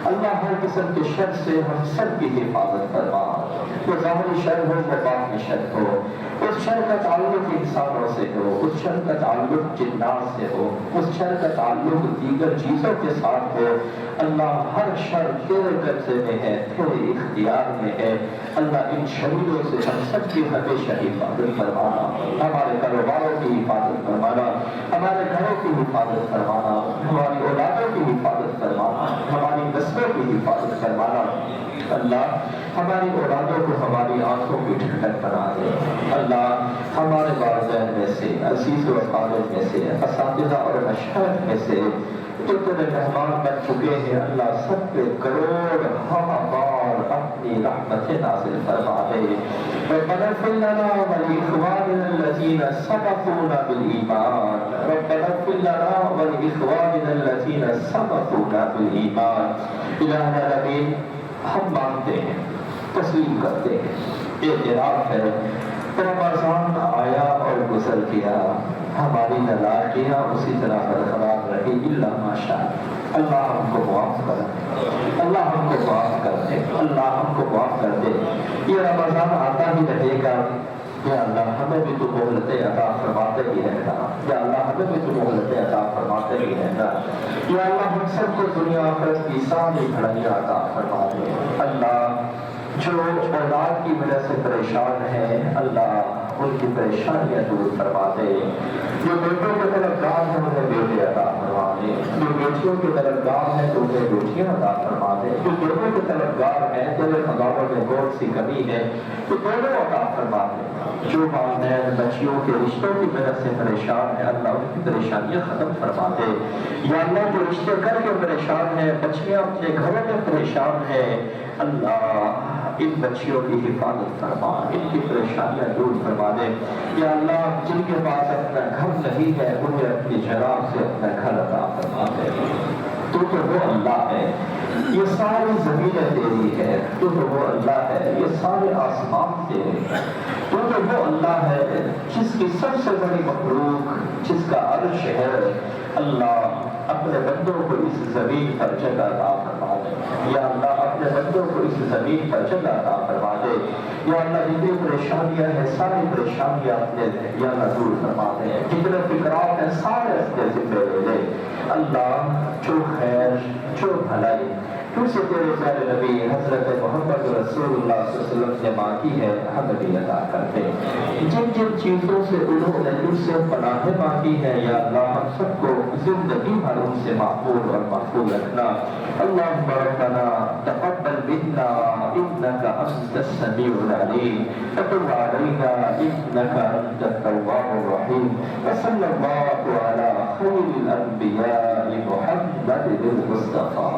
اللہ ہر قسم کے شر سے ہم سب کی حفاظت فرما، وہ ظاہری شر ہو وہ باطنی شر ہو، اس شر کا تعلق انسانوں سے ہو، اس شر کا تعلق جنات سے ہو، اس شر کا تعلق دیگر چیزوں کے ساتھ ہو، اللہ ہر شر تیرے قبضے میں ہے، تیرے اختیار میں ہے۔ اللہ ان شروں سے ہم سب کی ہمیشہ حفاظت فرمانا، ہمارے کاروباروں کی حفاظت فرمانا، ہمارے گھروں کی حفاظت فرمانا، ہماری اولادوں کی حفاظت فرمانا، ہماری نسلوں کی حفاظت فرمانا۔ اللہ ہماری اولادوں کو ہماری آنکھوں کی ٹھنڈک بنا دے۔ اللہ ہمارے والدین میں سے، عزیز و اقارب میں سے، اساتذہ اور مشائخ میں سے جو تیرے مہمان بن چکے ہیں، اللہ سب پہ کروڑ بار اپنی رحمتیں نازل فرما دے۔ ربنا اغفر لنا ولإخواننا الذين سبقونا بالإيمان، ربنا اغفر لنا ولإخواننا الذين سبقونا بالإيمان۔ الہ العالمین ہم مانتے ہیں، تسلیم کرتے ہیں، اعتراف ہے رمضان آیا اور گزر گیا، ہماری نالائقیاں اسی طرح برقرار رہی، اللہ ماشاء اللہ ہم کو معاف کر دے، اللہ ہم کو معاف کر دے، اللہ ہم کو معاف کر دے۔ یہ رمضان آتا ہی رہے گا، یا اللہ ہمیں بھی تو مہلتیں عطا فرماتے ہی رہنا، یا اللہ ہمیں بھی تو مہلتیں عطا فرماتے ہی رہنا، یا اللہ ہم سب کو دنیا آخرت کی ساری گھڑیاں عطا فرما دے۔ اللہ جو اولاد کی وجہ سے پریشان ہیں، اللہ ان کی پریشانیاں دور فرما دے۔ جو بیٹوں کے طلبگار ہیں انہیں بیٹے عطا فرما دے، جو بیٹیوں کے طلبگار ہیں تو انہیں بیٹیاں عطا فرما دے، جو دونوں کے طلبگار ہیں تیرے خزانوں میں بہت سی کمی ہے تو دونوں عطا فرما دے۔ جو والدین بچیوں کے رشتوں کی وجہ سے پریشان ہیں، اللہ ان کی پریشانیاں ختم فرما دے۔ یا اللہ جو رشتے کر کے پریشان ہیں، بچیاں اپنے گھروں میں پریشان ہیں، اللہ ان بچیوں کی حفاظت فرما، ان کی پریشانیاں دور فرما دے۔ یا اللہ جن کے پاس اپنا گھر نہیں ہے انہیں اپنی جناب سے اپنا گھر عطا فرما دے۔ تو وہ اللہ ہے، یہ ساری زمینیں تیری ہے، تو وہ اللہ ہے، یہ سارے آسمان تیرے ہیں، تو وہ اللہ ہے جس کی سب سے بڑی مخلوق، جس کا عرش ہے۔ اللہ اپنے بندوں کو اس زمین پر جگہ عطا فرما دے، یا اللہ اپنے بندوں کو اس زمین پر جگہ عطا فرما دے۔ یا اللہ جتنی پریشانیاں ہیں ساری پریشانیاں اپنے یا اللہ دور فرما دے، جتنے فکرات ہیں سارے اپنے ذمہ لے لے۔ اللہ جو خیر جو بھلائی تو سے تیرے پیارے نبی حضرت محمد رسول اللہ صلی اللہ علیہ وسلم نے مانگی ہے ہمیں بھی عطا کر دے۔ جن جن چیزوں سے انہوں نے تجھ سے پناہ مانگی ہے یا اللہ ہم سب کو زندگی بھر ان سے محفوظ اور محفوظ رکھنا۔ اللہم ربنا تقبل منا إنك أنت السميع العليم وتب علينا إنك أنت التواب الرحيم وصلى الله على خير الأنبياء محمد المصطفى